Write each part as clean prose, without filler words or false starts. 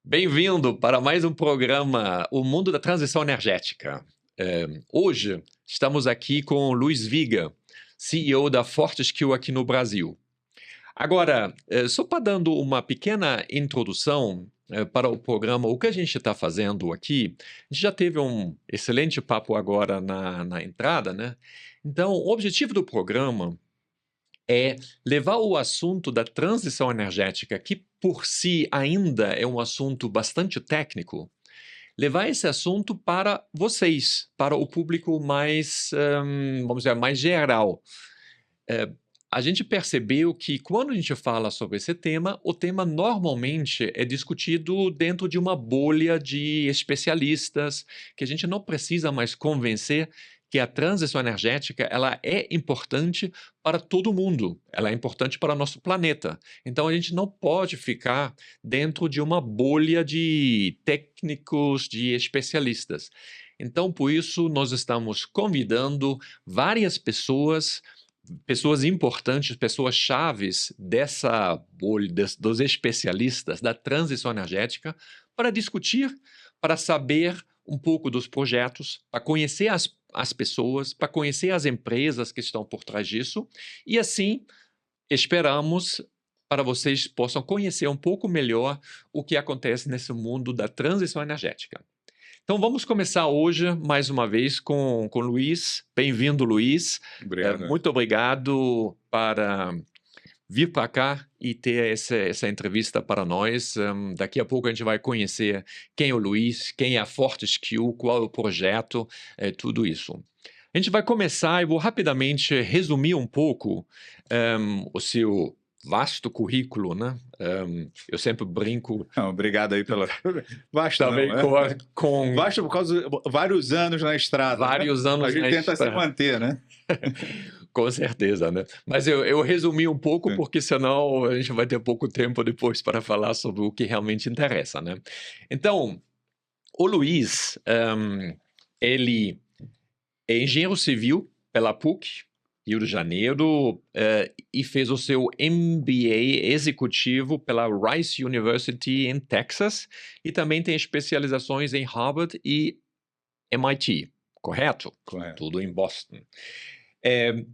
Bem-vindo para mais um programa, O Mundo da Transição Energética. Hoje estamos aqui com o Luiz Viga, CEO da Fortescue aqui no Brasil. Agora, só para dando uma pequena introdução para o programa, o que a gente está fazendo aqui, a gente já teve um excelente papo agora na entrada, né? Então, o objetivo do programa é levar o assunto da transição energética, que por si ainda é um assunto bastante técnico, levar esse assunto para vocês, para o público mais, vamos dizer, mais geral. Eh, a gente percebeu que quando a gente fala sobre esse tema, o tema normalmente é discutido dentro de uma bolha de especialistas, que a gente não precisa mais convencer que a transição energética ela é importante para todo mundo, ela é importante para o nosso planeta. Então a gente não pode ficar dentro de uma bolha de técnicos, de especialistas. Então, por isso, nós estamos convidando várias pessoas importantes, pessoas chaves dessa bolha, dos especialistas da transição energética, para discutir, para saber um pouco dos projetos, para conhecer as pessoas, para conhecer as empresas que estão por trás disso, e assim esperamos para vocês possam conhecer um pouco melhor o que acontece nesse mundo da transição energética. Então vamos começar hoje, mais uma vez, com o Luiz. Bem-vindo, Luiz. Obrigado. Muito obrigado para vir para cá e ter essa entrevista para nós. Daqui a pouco a gente vai conhecer quem é o Luiz, quem é a Fortescue, qual é o projeto, tudo isso. A gente vai começar e vou rapidamente resumir um pouco o seu vasto currículo, né? Eu sempre brinco Não, obrigado aí pela vasto não, também né. com Vasto por causa de vários anos na estrada, né. vários A anos gente na tenta se estrada. manter, né. Com certeza, né? Mas eu resumi um pouco, Sim. porque senão a gente vai ter pouco tempo depois para falar sobre o que realmente interessa, né? Então, o Luiz, ele é engenheiro civil pela PUC, Rio de Janeiro, e fez o seu MBA executivo pela Rice University em Texas, e também tem especializações em Harvard e MIT, correto? Correto. Tudo em Boston. Eh,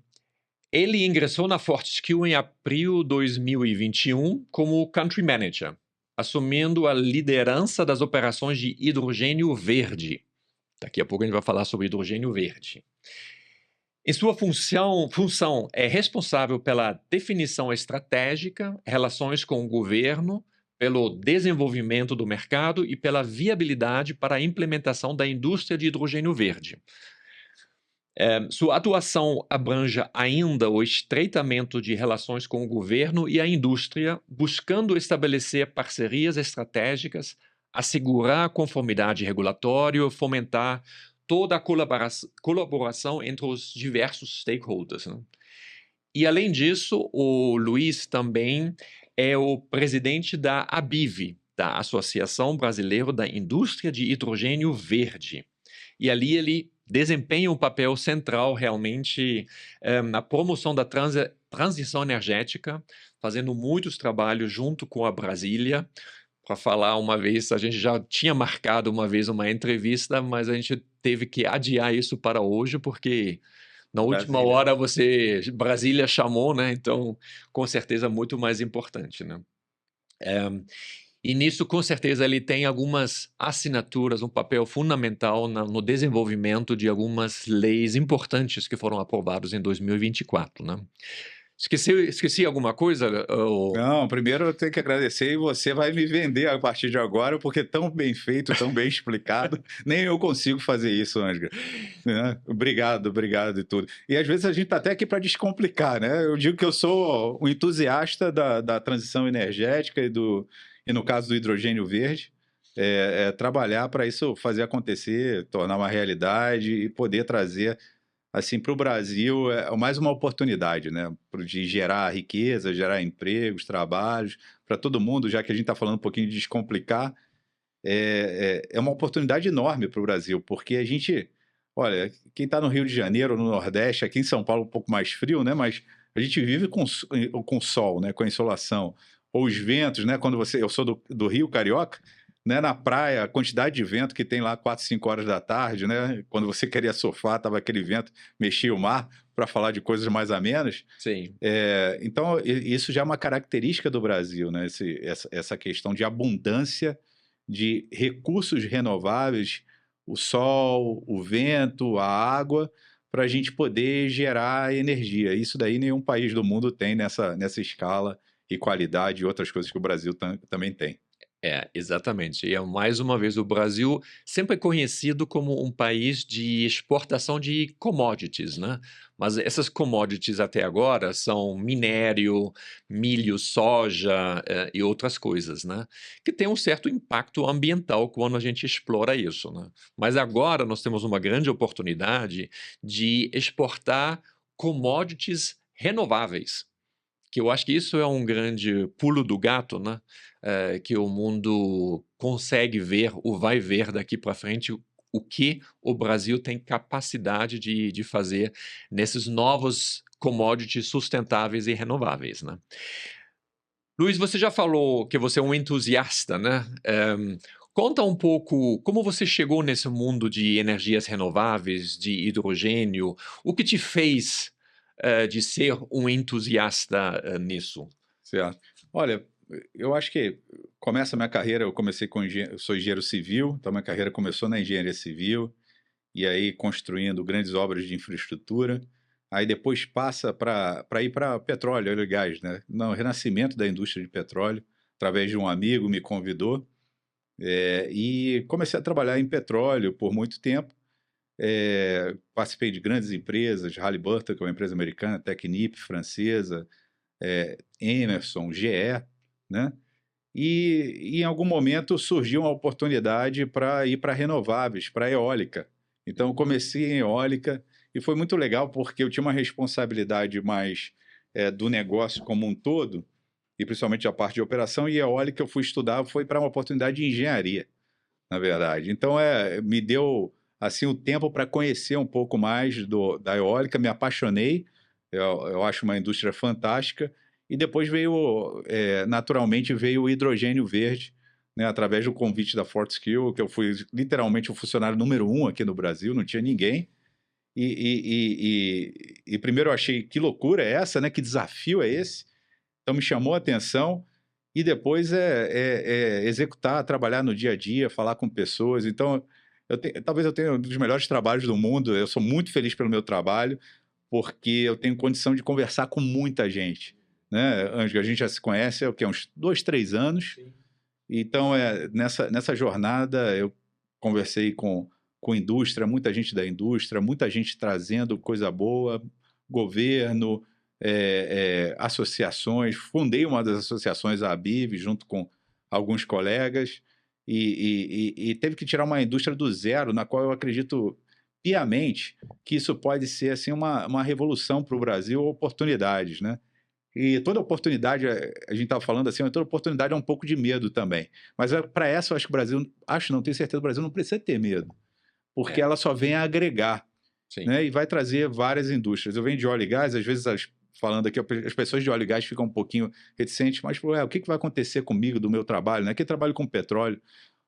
Ele ingressou na Fortescue em abril de 2021 como Country Manager, assumindo a liderança das operações de hidrogênio verde. Daqui a pouco a gente vai falar sobre hidrogênio verde. Em sua função é responsável pela definição estratégica, relações com o governo, pelo desenvolvimento do mercado e pela viabilidade para a implementação da indústria de hidrogênio verde. Sua atuação abrange ainda o estreitamento de relações com o governo e a indústria, buscando estabelecer parcerias estratégicas, assegurar a conformidade regulatória, fomentar toda a colaboração entre os diversos stakeholders, né? E, além disso, o Luiz também é o presidente da ABIV, da Associação Brasileira da Indústria de Hidrogênio Verde. E ali ele desempenha um papel central realmente na promoção da transição energética, fazendo muitos trabalhos junto com a Brasília. Para falar uma vez, a gente já tinha marcado uma vez uma entrevista, mas a gente teve que adiar isso para hoje, porque na última Brasília. hora Brasília chamou, né? Então, com certeza, muito mais importante, né? E nisso, com certeza, ele tem algumas assinaturas, um papel fundamental no desenvolvimento de algumas leis importantes que foram aprovadas em 2024, né? Esqueci alguma coisa? Não, primeiro eu tenho que agradecer e você vai me vender a partir de agora, porque tão bem feito, tão bem explicado, nem eu consigo fazer isso, Ângelo, né. Obrigado e tudo. E às vezes a gente tá até aqui para descomplicar, né. Eu digo que eu sou um entusiasta da transição energética e no caso do hidrogênio verde, trabalhar para isso fazer acontecer, tornar uma realidade e poder trazer assim, para o Brasil é mais uma oportunidade, né, de gerar riqueza, gerar empregos, trabalhos, para todo mundo, já que a gente está falando um pouquinho de descomplicar, é uma oportunidade enorme para o Brasil, porque a gente, olha, quem está no Rio de Janeiro, no Nordeste, aqui em São Paulo um pouco mais frio, né, mas a gente vive com sol, né, com a insolação, ou os ventos, né, quando eu sou do Rio Carioca, né, na praia, a quantidade de vento que tem lá 4, 5 horas da tarde, né? Quando você queria surfar, tava aquele vento, mexia o mar, para falar de coisas mais amenas. Sim. Então, isso já é uma característica do Brasil, né? Essa questão de abundância de recursos renováveis, o sol, o vento, a água, para a gente poder gerar energia. Isso daí nenhum país do mundo tem nessa escala e qualidade e outras coisas que o Brasil também tem. É, exatamente. E mais uma vez, o Brasil sempre é conhecido como um país de exportação de commodities, né? Mas essas commodities até agora são minério, milho, soja, e outras coisas, né? Que tem um certo impacto ambiental quando a gente explora isso, né? Mas agora nós temos uma grande oportunidade de exportar commodities renováveis. Que eu acho que isso é um grande pulo do gato, né, que o mundo consegue ver ou vai ver daqui para frente o que o Brasil tem capacidade de fazer nesses novos commodities sustentáveis e renováveis, né. Luiz, você já falou que você é um entusiasta, né, conta um pouco como você chegou nesse mundo de energias renováveis, de hidrogênio, o que te fez, de ser um entusiasta, nisso? Certo. Olha, eu acho que começa a minha carreira, eu comecei eu sou engenheiro civil, então minha carreira começou na engenharia civil, e aí construindo grandes obras de infraestrutura. Aí depois passa para ir para petróleo, óleo e gás, né? No renascimento da indústria de petróleo, através de um amigo me convidou, e comecei a trabalhar em petróleo por muito tempo. Participei de grandes empresas, Halliburton, que é uma empresa americana, Technip, francesa, Emerson, GE, né? E em algum momento surgiu uma oportunidade para ir para renováveis, para eólica. Então eu comecei em eólica e foi muito legal porque eu tinha uma responsabilidade mais do negócio como um todo, e principalmente a parte de operação, e eólica eu fui estudar, foi para uma oportunidade de engenharia, na verdade. Então me deu assim o tempo para conhecer um pouco mais da eólica, me apaixonei, eu acho uma indústria fantástica, e depois veio, naturalmente, veio o hidrogênio verde, né, através do convite da Fortescue, que eu fui literalmente o funcionário número 1 aqui no Brasil, não tinha ninguém. E primeiro eu achei, que loucura é essa, né? Que desafio é esse? Então me chamou a atenção, e depois executar, trabalhar no dia a dia, falar com pessoas. Então, talvez eu tenha um dos melhores trabalhos do mundo, eu sou muito feliz pelo meu trabalho, porque eu tenho condição de conversar com muita gente, né? Ângelo, a gente já se conhece há o quê? Uns 2, 3 anos. Sim. Então, nessa jornada, eu conversei com indústria, muita gente da indústria, muita gente trazendo coisa boa, governo, associações. Fundei uma das associações, a ABIV, junto com alguns colegas, e teve que tirar uma indústria do zero, na qual eu acredito piamente que isso pode ser assim uma revolução para o Brasil, oportunidades, né? E toda oportunidade, a gente estava falando assim, toda oportunidade é um pouco de medo também. Mas para essa, eu acho que o Brasil, acho não, tenho certeza, o Brasil não precisa ter medo, porque É, ela só vem a agregar, sim. né? E vai trazer várias indústrias. Eu venho de óleo e gás, às vezes, falando aqui, as pessoas de óleo e gás ficam um pouquinho reticentes, mas o que vai acontecer comigo, do meu trabalho, né? Que trabalho com petróleo.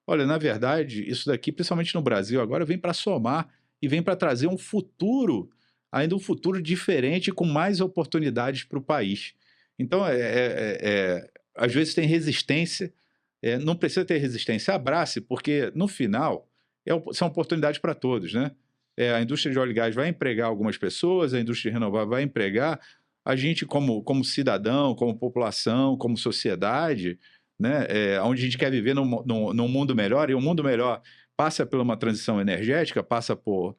Olha, na verdade, isso daqui, principalmente no Brasil, agora vem para somar e vem para trazer um futuro, ainda um futuro diferente, com mais oportunidades para o país. Então, às vezes tem resistência, não precisa ter resistência, abrace, porque no final são oportunidades para todos, né? A indústria de óleo e gás vai empregar algumas pessoas, a indústria renovável vai empregar, a gente como cidadão, como população, como sociedade, né? Onde a gente quer viver num mundo melhor, e o mundo melhor passa por uma transição energética, passa por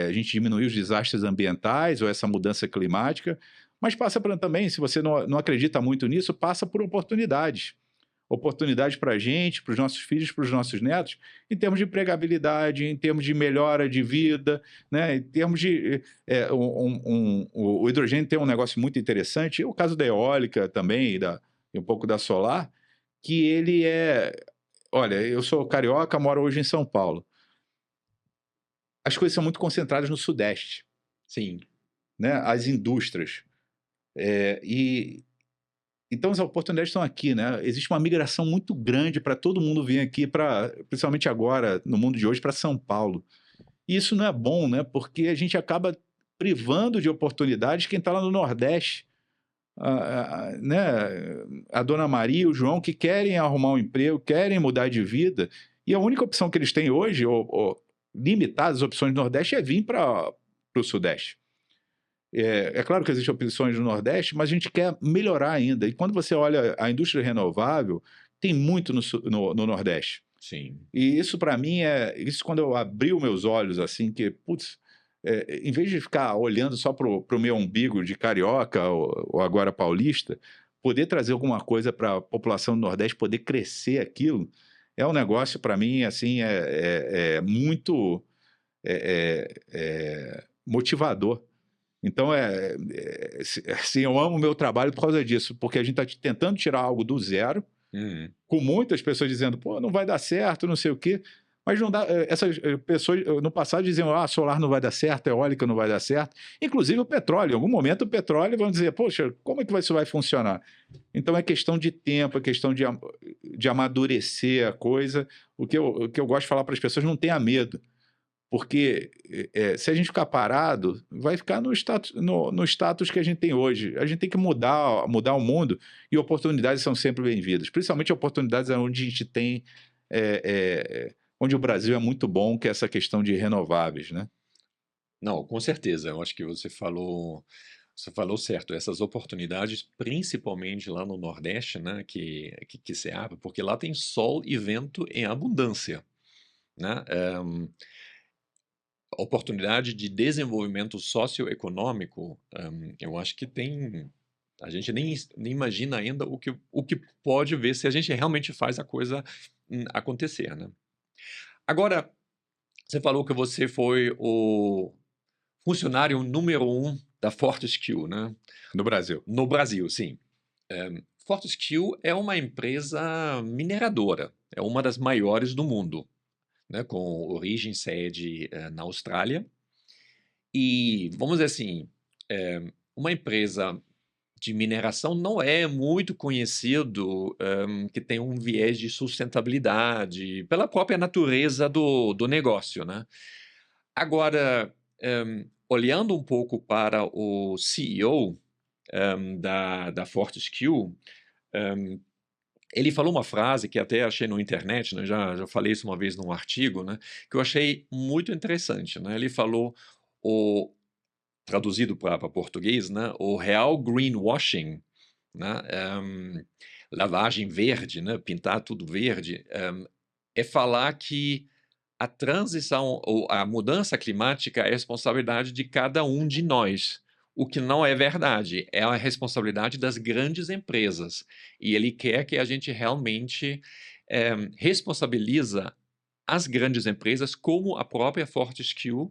a gente diminuir os desastres ambientais ou essa mudança climática, mas passa também, se você não acredita muito nisso, passa por oportunidades. Oportunidades para a gente, para os nossos filhos, para os nossos netos, em termos de empregabilidade, em termos de melhora de vida, né? Em termos de. O hidrogênio tem um negócio muito interessante, o caso da eólica também, e um pouco da solar, que ele é. Olha, eu sou carioca, moro hoje em São Paulo. As coisas são muito concentradas no Sudeste, Sim. né? As indústrias. E Então as oportunidades estão aqui, né? Existe uma migração muito grande para todo mundo vir aqui, principalmente agora, no mundo de hoje, para São Paulo. E isso não é bom, né? Porque a gente acaba privando de oportunidades quem está lá no Nordeste, né? A dona Maria, o João, que querem arrumar um emprego, querem mudar de vida, e a única opção que eles têm hoje, ou limitadas opções do Nordeste, é vir para o Sudeste. É claro que existem opções no Nordeste, mas a gente quer melhorar ainda. E quando você olha a indústria renovável, tem muito no Nordeste. Sim. E isso para mim isso quando eu abri os meus olhos assim, que putz, em vez de ficar olhando só pro meu umbigo de carioca ou agora paulista, poder trazer alguma coisa para a população do Nordeste, poder crescer aquilo, é um negócio para mim assim muito motivador. Então, assim, eu amo o meu trabalho por causa disso, porque a gente está tentando tirar algo do zero, Uhum. com muitas pessoas dizendo, pô, não vai dar certo, não sei o quê. Mas não dá, essas pessoas no passado diziam, solar não vai dar certo, eólica não vai dar certo. Inclusive o petróleo, em algum momento o petróleo vão dizer, poxa, como é que isso vai funcionar? Então é questão de tempo, é questão de amadurecer a coisa. O que eu gosto de falar para as pessoas, não tenha medo. Porque se a gente ficar parado, vai ficar no status que a gente tem hoje. A gente tem que mudar o mundo e oportunidades são sempre bem-vindas. Principalmente oportunidades onde a gente tem, onde o Brasil é muito bom, que é essa questão de renováveis, né? Não, com certeza. Eu acho que você falou certo. Essas oportunidades, principalmente lá no Nordeste, né, que se abre, porque lá tem sol e vento em abundância, né? Oportunidade de desenvolvimento socioeconômico, eu acho que tem. A gente nem imagina ainda o que pode ver se a gente realmente faz a coisa acontecer, né? Agora, você falou que você foi o funcionário número 1 da Fortescue, né? No Brasil. No Brasil, sim. Fortescue é uma empresa mineradora, é uma das maiores do mundo, né? Com origem e sede na Austrália. E, vamos dizer assim, uma empresa de mineração não é muito conhecido que tem um viés de sustentabilidade, pela própria natureza do negócio, né? Agora, olhando um pouco para o CEO da Fortescue, ele falou uma frase que até achei na internet, né? Já falei isso uma vez num artigo, né? Que eu achei muito interessante, né? Ele falou, traduzido para português, né? O real greenwashing, né? Lavagem verde, né? Pintar tudo verde, é falar que a transição ou a mudança climática é a responsabilidade de cada um de nós. O que não é verdade, é a responsabilidade das grandes empresas. E ele quer que a gente realmente responsabiliza as grandes empresas, como a própria Fortescue,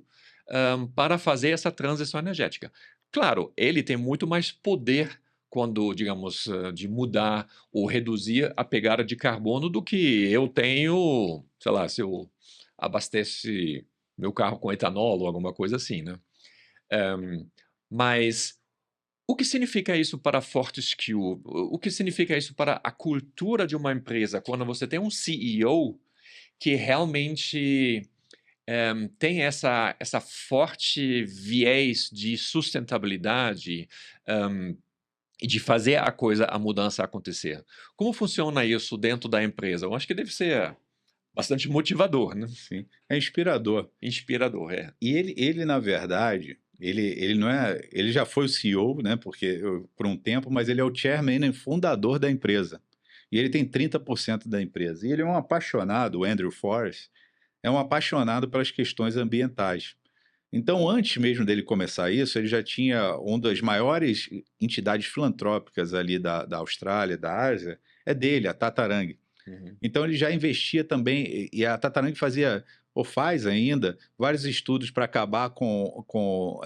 para fazer essa transição energética. Claro, ele tem muito mais poder quando, digamos, de mudar ou reduzir a pegada de carbono do que eu tenho, sei lá, se eu abastece meu carro com etanol ou alguma coisa assim, né? Mas o que significa isso para a Fortescue? O que significa isso para a cultura de uma empresa quando você tem um CEO que realmente tem essa forte viés de sustentabilidade e de fazer a mudança acontecer? Como funciona isso dentro da empresa? Eu acho que deve ser bastante motivador, né? Sim. É inspirador. Inspirador, é. E ele na verdade, ele não é, ele já foi o CEO, né, porque por um tempo, mas ele é o chairman e fundador da empresa. E ele tem 30% da empresa. E ele é um apaixonado, o Andrew Forrest, é um apaixonado pelas questões ambientais. Então, antes mesmo dele começar isso, ele já tinha uma das maiores entidades filantrópicas ali da Austrália, da Ásia, é dele, a Tatarang. Uhum. Então ele já investia também, e a Tatarang fazia, ou faz ainda, vários estudos para acabar com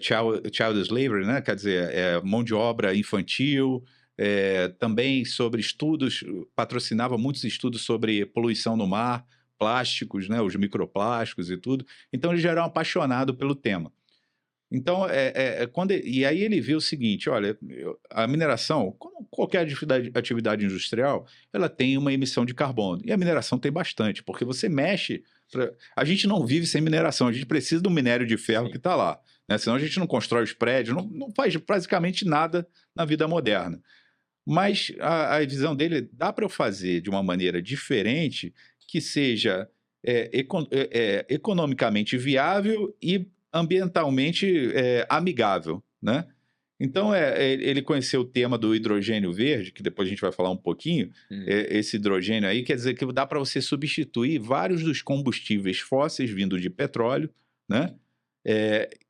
child slavery, né? Quer dizer, mão de obra infantil, também sobre estudos, patrocinava muitos estudos sobre poluição no mar, plásticos, né? Os microplásticos e tudo. Então ele já era um apaixonado pelo tema. Então, e aí ele viu o seguinte, olha, a mineração, como qualquer atividade industrial, ela tem uma emissão de carbono. E a mineração tem bastante, porque você mexe... A gente não vive sem mineração, a gente precisa do minério de ferro que Sim. está lá, né? Senão a gente não constrói os prédios, não faz basicamente nada na vida moderna. Mas a visão dele, dá para eu fazer de uma maneira diferente que seja economicamente viável e ambientalmente amigável, né? Então, ele conheceu o tema do hidrogênio verde, que depois a gente vai falar um pouquinho. Hum. Esse hidrogênio aí quer dizer que dá para você substituir vários dos combustíveis fósseis vindo de petróleo, né?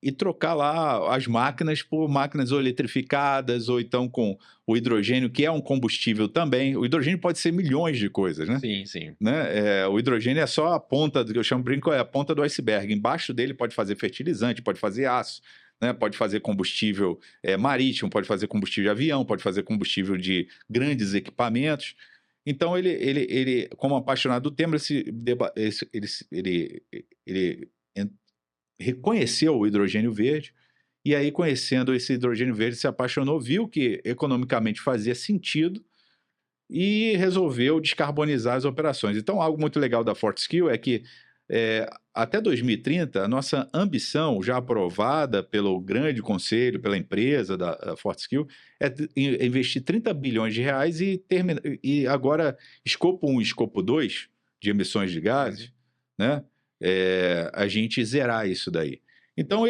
E trocar lá as máquinas por máquinas ou eletrificadas, ou então com o hidrogênio, que é um combustível também. O hidrogênio pode ser milhões de coisas, né? Sim, sim. Né? O hidrogênio é só a ponta, que eu chamo brinco, é a ponta do iceberg. Embaixo dele pode fazer fertilizante, pode fazer aço, né? Pode fazer combustível marítimo, pode fazer combustível de avião, pode fazer combustível de grandes equipamentos. Então, ele como apaixonado do tema, ele reconheceu o hidrogênio verde, e aí, conhecendo esse hidrogênio verde, se apaixonou, viu que economicamente fazia sentido e resolveu descarbonizar as operações. Então, algo muito legal da Fortescue é que até 2030, a nossa ambição, já aprovada pelo grande conselho, pela empresa da Fortescue, é investir 30 bilhões de reais e agora, escopo 1 e escopo 2 de emissões de gases, né? A gente zerar isso daí. Então,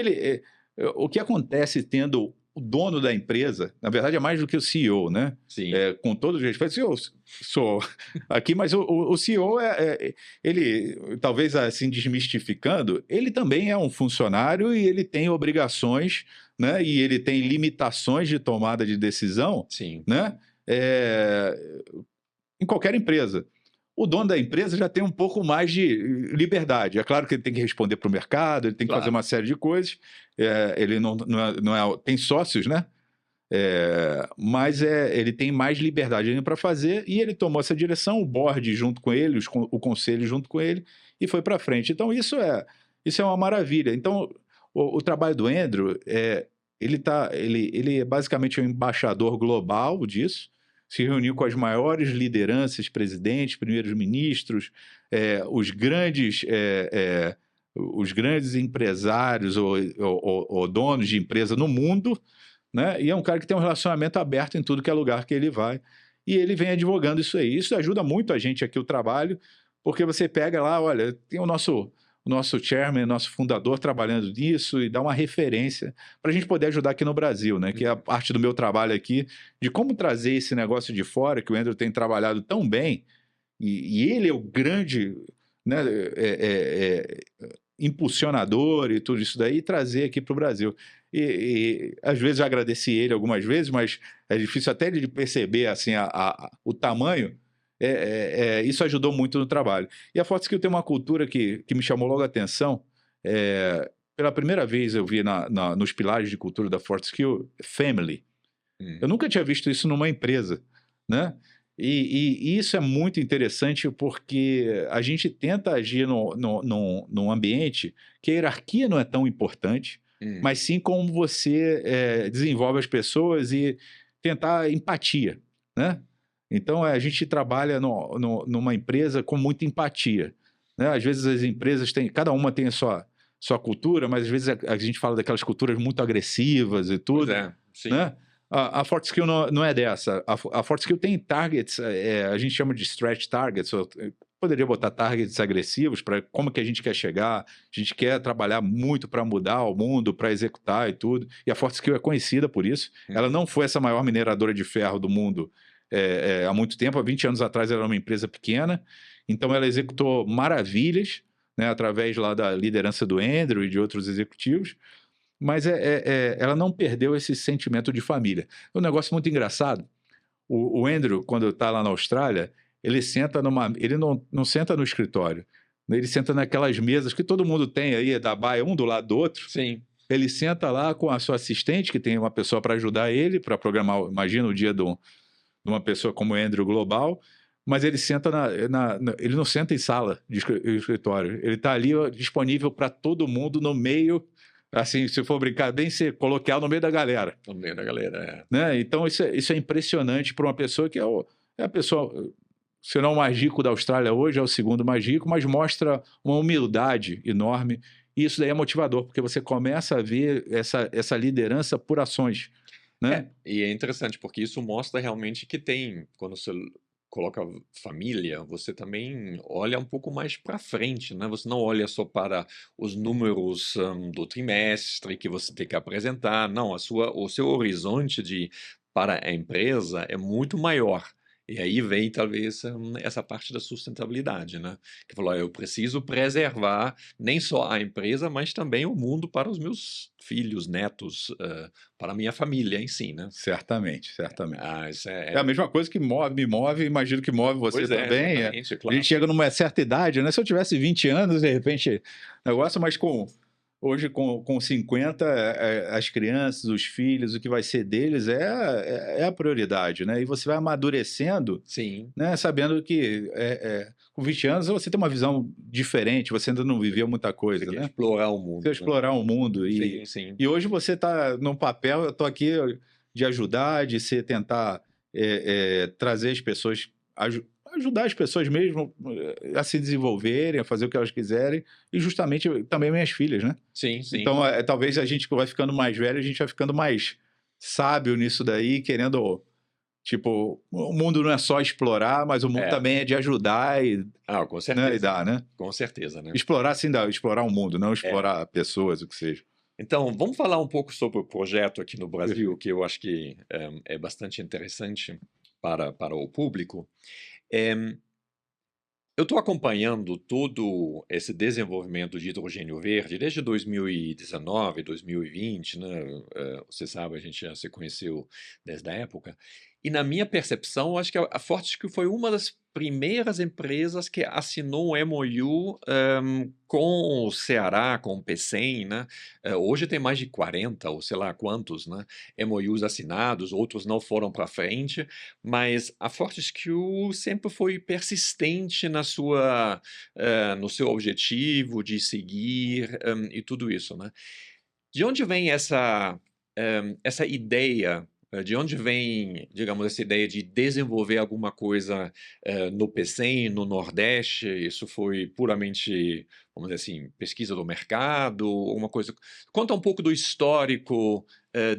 o que acontece tendo o dono da empresa, na verdade é mais do que o CEO, né? Sim. Com todo o respeito, eu sou aqui, mas o CEO, ele, talvez assim desmistificando, ele também é um funcionário e ele tem obrigações, né? E ele tem limitações de tomada de decisão, Sim. né? Em qualquer empresa. O dono da empresa já tem um pouco mais de liberdade. É claro que ele tem que responder para o mercado, ele tem que fazer uma série de coisas. Ele não tem sócios, né? Mas ele tem mais liberdade para fazer, e ele tomou essa direção, o board junto com ele, o conselho junto com ele, e foi para frente. Então, isso é uma maravilha. Então, o trabalho do Andrew, ele é basicamente um embaixador global disso, se reuniu com as maiores lideranças, presidentes, primeiros ministros, os grandes empresários ou donos de empresa no mundo, né? E é um cara que tem um relacionamento aberto em tudo que é lugar que ele vai. E ele vem advogando isso aí. Isso ajuda muito a gente aqui, o trabalho, porque você pega lá, olha, tem o nosso chairman, nosso fundador trabalhando nisso, e dá uma referência para a gente poder ajudar aqui no Brasil, né? Que é a parte do meu trabalho aqui, de como trazer esse negócio de fora, que o Andrew tem trabalhado tão bem, e ele é o grande, né, impulsionador e tudo isso daí, e trazer aqui para o Brasil. E às vezes eu agradeci ele algumas vezes, mas é difícil até de perceber assim, o tamanho. Isso ajudou muito no trabalho. E a Fortescue tem uma cultura que me chamou logo a atenção. Pela primeira vez eu vi nos pilares de cultura da Fortescue, family. Eu nunca tinha visto isso numa empresa, né? E isso é muito interessante, porque a gente tenta agir num ambiente que a hierarquia não é tão importante, mas sim como você desenvolve as pessoas e tentar empatia, né? Então, a gente trabalha numa empresa com muita empatia, né? Às vezes as empresas cada uma tem a sua cultura, mas às vezes a gente fala daquelas culturas muito agressivas e tudo, sim. né? A Fortescue não é dessa. A Fortescue tem targets, a gente chama de stretch targets. Poderia botar targets agressivos para como que a gente quer chegar. A gente quer trabalhar muito para mudar o mundo, para executar e tudo. E a Fortescue é conhecida por isso. Ela não foi essa maior mineradora de ferro do mundo há muito tempo. Há 20 anos atrás ela era uma empresa pequena. Então ela executou maravilhas, né, através lá da liderança do Andrew e de outros executivos. Mas ela não perdeu esse sentimento de família. É um negócio muito engraçado. O Andrew, quando está lá na Austrália, ele senta ele não senta no escritório. Ele senta naquelas mesas que todo mundo tem aí, da baia, um do lado do outro. Sim. Ele senta lá com a sua assistente, que tem uma pessoa para ajudar ele, para programar, imagina o dia de uma pessoa como o Andrew global, mas ele senta ele não senta em sala de escritório. Ele está ali disponível para todo mundo no meio Assim, se for brincar, bem ser coloquial no meio da galera. No meio da galera, Né? Então, isso é impressionante para uma pessoa que é a pessoa, se não o mais rico da Austrália hoje, é o segundo mais rico, mas mostra uma humildade enorme. E isso daí é motivador, porque você começa a ver essa liderança por ações. Né? E é interessante, porque isso mostra realmente que tem, quando você coloca família, você também olha um pouco mais para frente, né? Você não olha só para os números do trimestre que você tem que apresentar, não, o seu horizonte para a empresa é muito maior. E aí vem talvez essa parte da sustentabilidade, né? Que falou, eu preciso preservar nem só a empresa, mas também o mundo para os meus filhos, netos, para a minha família em si, né? Certamente, certamente. Isso É a mesma coisa que me move, imagino que move você Pois também. exatamente, A claro. gente chega numa certa idade, né? Se eu tivesse 20 anos, de repente, negócio, mas hoje com 50, as crianças, os filhos, o que vai ser deles é a prioridade, né? E você vai amadurecendo, Sim, né? Sabendo que com 20 anos você tem uma visão diferente, você ainda não viveu muita coisa, você quer né? explorar o mundo, Você né? explorar o mundo. Sim, sim. E hoje você está no papel, eu estou aqui de ajudar, de tentar trazer as pessoas, ajudar as pessoas mesmo a se desenvolverem, a fazer o que elas quiserem, e justamente também minhas filhas, né? Sim, sim. Então, talvez a gente vai ficando mais velho, a gente vai ficando mais sábio nisso daí, querendo, tipo, o mundo não é só explorar, mas o mundo também é de ajudar Com né, certeza. e dar, né? Com certeza, né? Explorar, sim, explorar o mundo, não explorar pessoas, o que seja. Então, vamos falar um pouco sobre o projeto aqui no Brasil, Perfeito. que eu acho que é bastante interessante para o público. Eh, Eu estou acompanhando todo esse desenvolvimento de hidrogênio verde desde 2019, 2020, né? Você sabe, a gente já se conheceu desde a época. E na minha percepção, eu acho que a Fortescue foi uma das primeiras empresas que assinou um MOU com o Ceará, com o PECEM, né? Hoje tem mais de 40 ou sei lá quantos, né? MOUs assinados, outros não foram para frente, mas a Fortescue sempre foi persistente no seu objetivo de seguir e tudo isso, né? De onde vem essa ideia? De onde vem, digamos, essa ideia de desenvolver alguma coisa no PECEM, no Nordeste? Isso foi puramente, vamos dizer assim, pesquisa do mercado, alguma coisa. Conta um pouco do histórico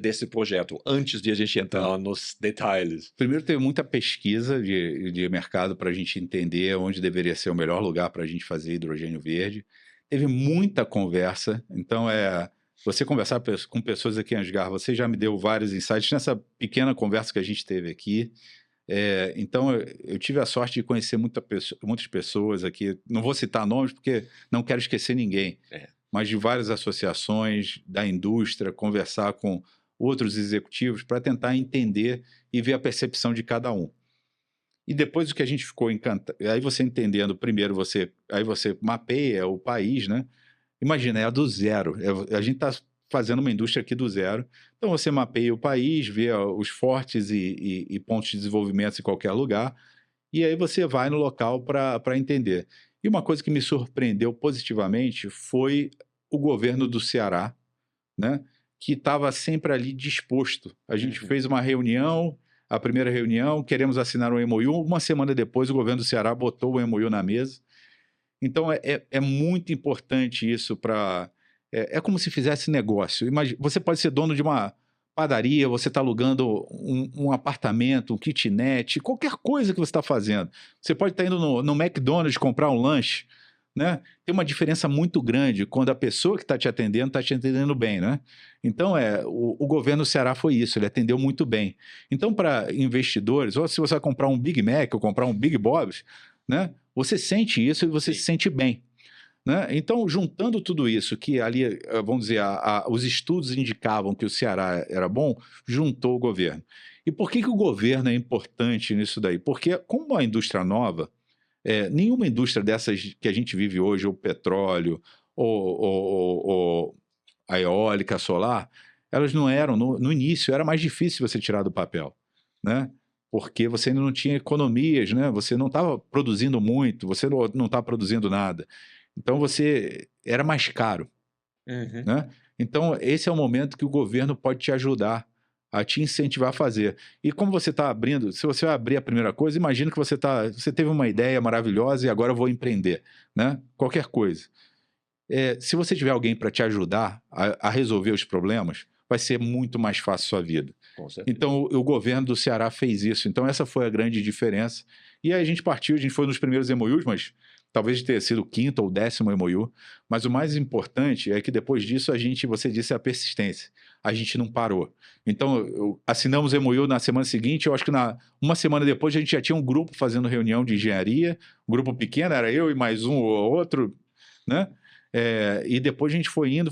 desse projeto, antes de a gente entrar nos detalhes. Primeiro, teve muita pesquisa de mercado para a gente entender onde deveria ser o melhor lugar para a gente fazer hidrogênio verde. Teve muita conversa, então você conversar com pessoas aqui em Asgar, você já me deu vários insights nessa pequena conversa que a gente teve aqui. Então, eu tive a sorte de conhecer muitas pessoas aqui. Não vou citar nomes porque não quero esquecer ninguém, mas de várias associações da indústria, conversar com outros executivos para tentar entender e ver a percepção de cada um. E depois o que a gente ficou encantado, aí você entendendo, primeiro aí você mapeia o país, né? Imagina, é do zero. A gente está fazendo uma indústria aqui do zero. Então você mapeia o país, vê os fortes e pontos de desenvolvimento em qualquer lugar, e aí você vai no local para entender. E uma coisa que me surpreendeu positivamente foi o governo do Ceará, né? Que estava sempre ali disposto. A gente fez uma reunião, a primeira reunião, queremos assinar um MOU. Uma semana depois, o governo do Ceará botou o MOU na mesa. Então, é muito importante isso para... É como se fizesse negócio. Imagina, você pode ser dono de uma padaria, você está alugando um apartamento, um kitnet, qualquer coisa que você está fazendo. Você pode estar indo no McDonald's comprar um lanche, né? Tem uma diferença muito grande quando a pessoa que está te atendendo bem, né? Então, o governo do Ceará foi isso, ele atendeu muito bem. Então, para investidores, ou se você vai comprar um Big Mac ou comprar um Big Bob's, né? Você sente isso e você se sente bem. Né? Então, juntando tudo isso, que ali, vamos dizer, os estudos indicavam que o Ceará era bom, juntou o governo. E por que o governo é importante nisso daí? Porque, como uma indústria nova, nenhuma indústria dessas que a gente vive hoje, o petróleo, ou a eólica, a solar, elas não eram, no início, era mais difícil você tirar do papel, né? Porque você ainda não tinha economias, né? Você não estava produzindo muito, você não estava produzindo nada. Então, era mais caro, né? Então, esse é o momento que o governo pode te ajudar a te incentivar a fazer. E como você está abrindo, se você vai abrir a primeira coisa, imagina que você teve uma ideia maravilhosa e agora eu vou empreender, né? Qualquer coisa. Se você tiver alguém para te ajudar a resolver os problemas, vai ser muito mais fácil a sua vida. Com certeza. Então, o governo do Ceará fez isso. Então, essa foi a grande diferença. E aí a gente foi nos primeiros MOUs, mas talvez tenha sido o quinto ou 10º MOU. Mas o mais importante é que depois disso, você disse a persistência. A gente não parou. Então, assinamos o MOU na semana seguinte. Eu acho que uma semana depois a gente já tinha um grupo fazendo reunião de engenharia. Um grupo pequeno, era eu e mais um ou outro, né? E depois a gente foi indo.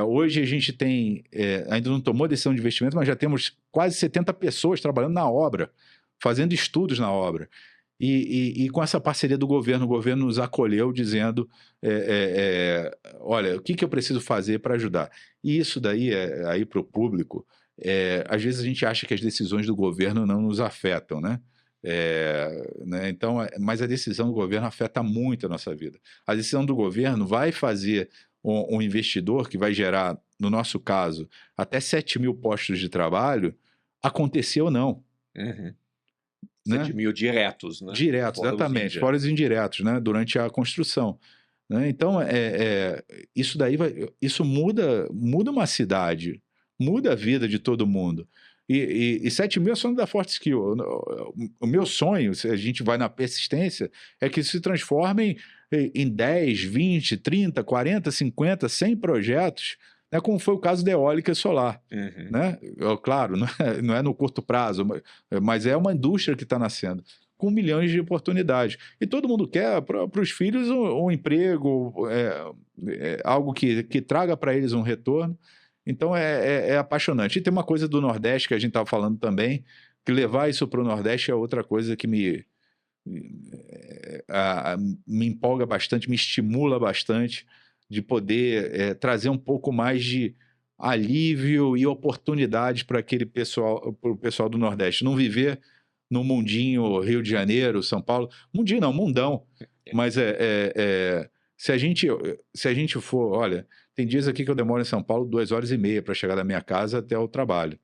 Hoje a gente tem, ainda não tomou decisão de investimento, mas já temos quase 70 pessoas trabalhando na obra, fazendo estudos na obra. E com essa parceria do governo, o governo nos acolheu dizendo, olha, o que eu preciso fazer para ajudar? E isso daí, aí para o público, às vezes a gente acha que as decisões do governo não nos afetam, né? Né? Então, mas a decisão do governo afeta muito a nossa vida. A decisão do governo vai fazer um investidor que vai gerar, no nosso caso, até 7.000 postos de trabalho, acontecer ou não. Uhum. Né? 7.000 diretos, né? Diretos, exatamente. Fora os indiretos, né? Durante a construção. Né? Então, isso daí isso muda uma cidade, muda a vida de todo mundo. E 7.000 é só da Fortescue. O meu sonho, se a gente vai na persistência, é que isso se transforme em 10, 20, 30, 40, 50, 100 projetos, né, como foi o caso da eólica solar. Uhum. Né? Claro, não é no curto prazo, mas é uma indústria que está nascendo, com milhões de oportunidades. E todo mundo quer para os filhos um emprego, algo que traga para eles um retorno. Então é apaixonante. E tem uma coisa do Nordeste que a gente estava falando também, que levar isso para o Nordeste é outra coisa que me empolga bastante, me estimula bastante de poder trazer um pouco mais de alívio e oportunidades para o pessoal do Nordeste. Não viver no mundinho Rio de Janeiro, São Paulo. Mundinho não, mundão. Mas se a gente for, olha, tem dias aqui que eu demoro em São Paulo 2h30 para chegar da minha casa até o trabalho.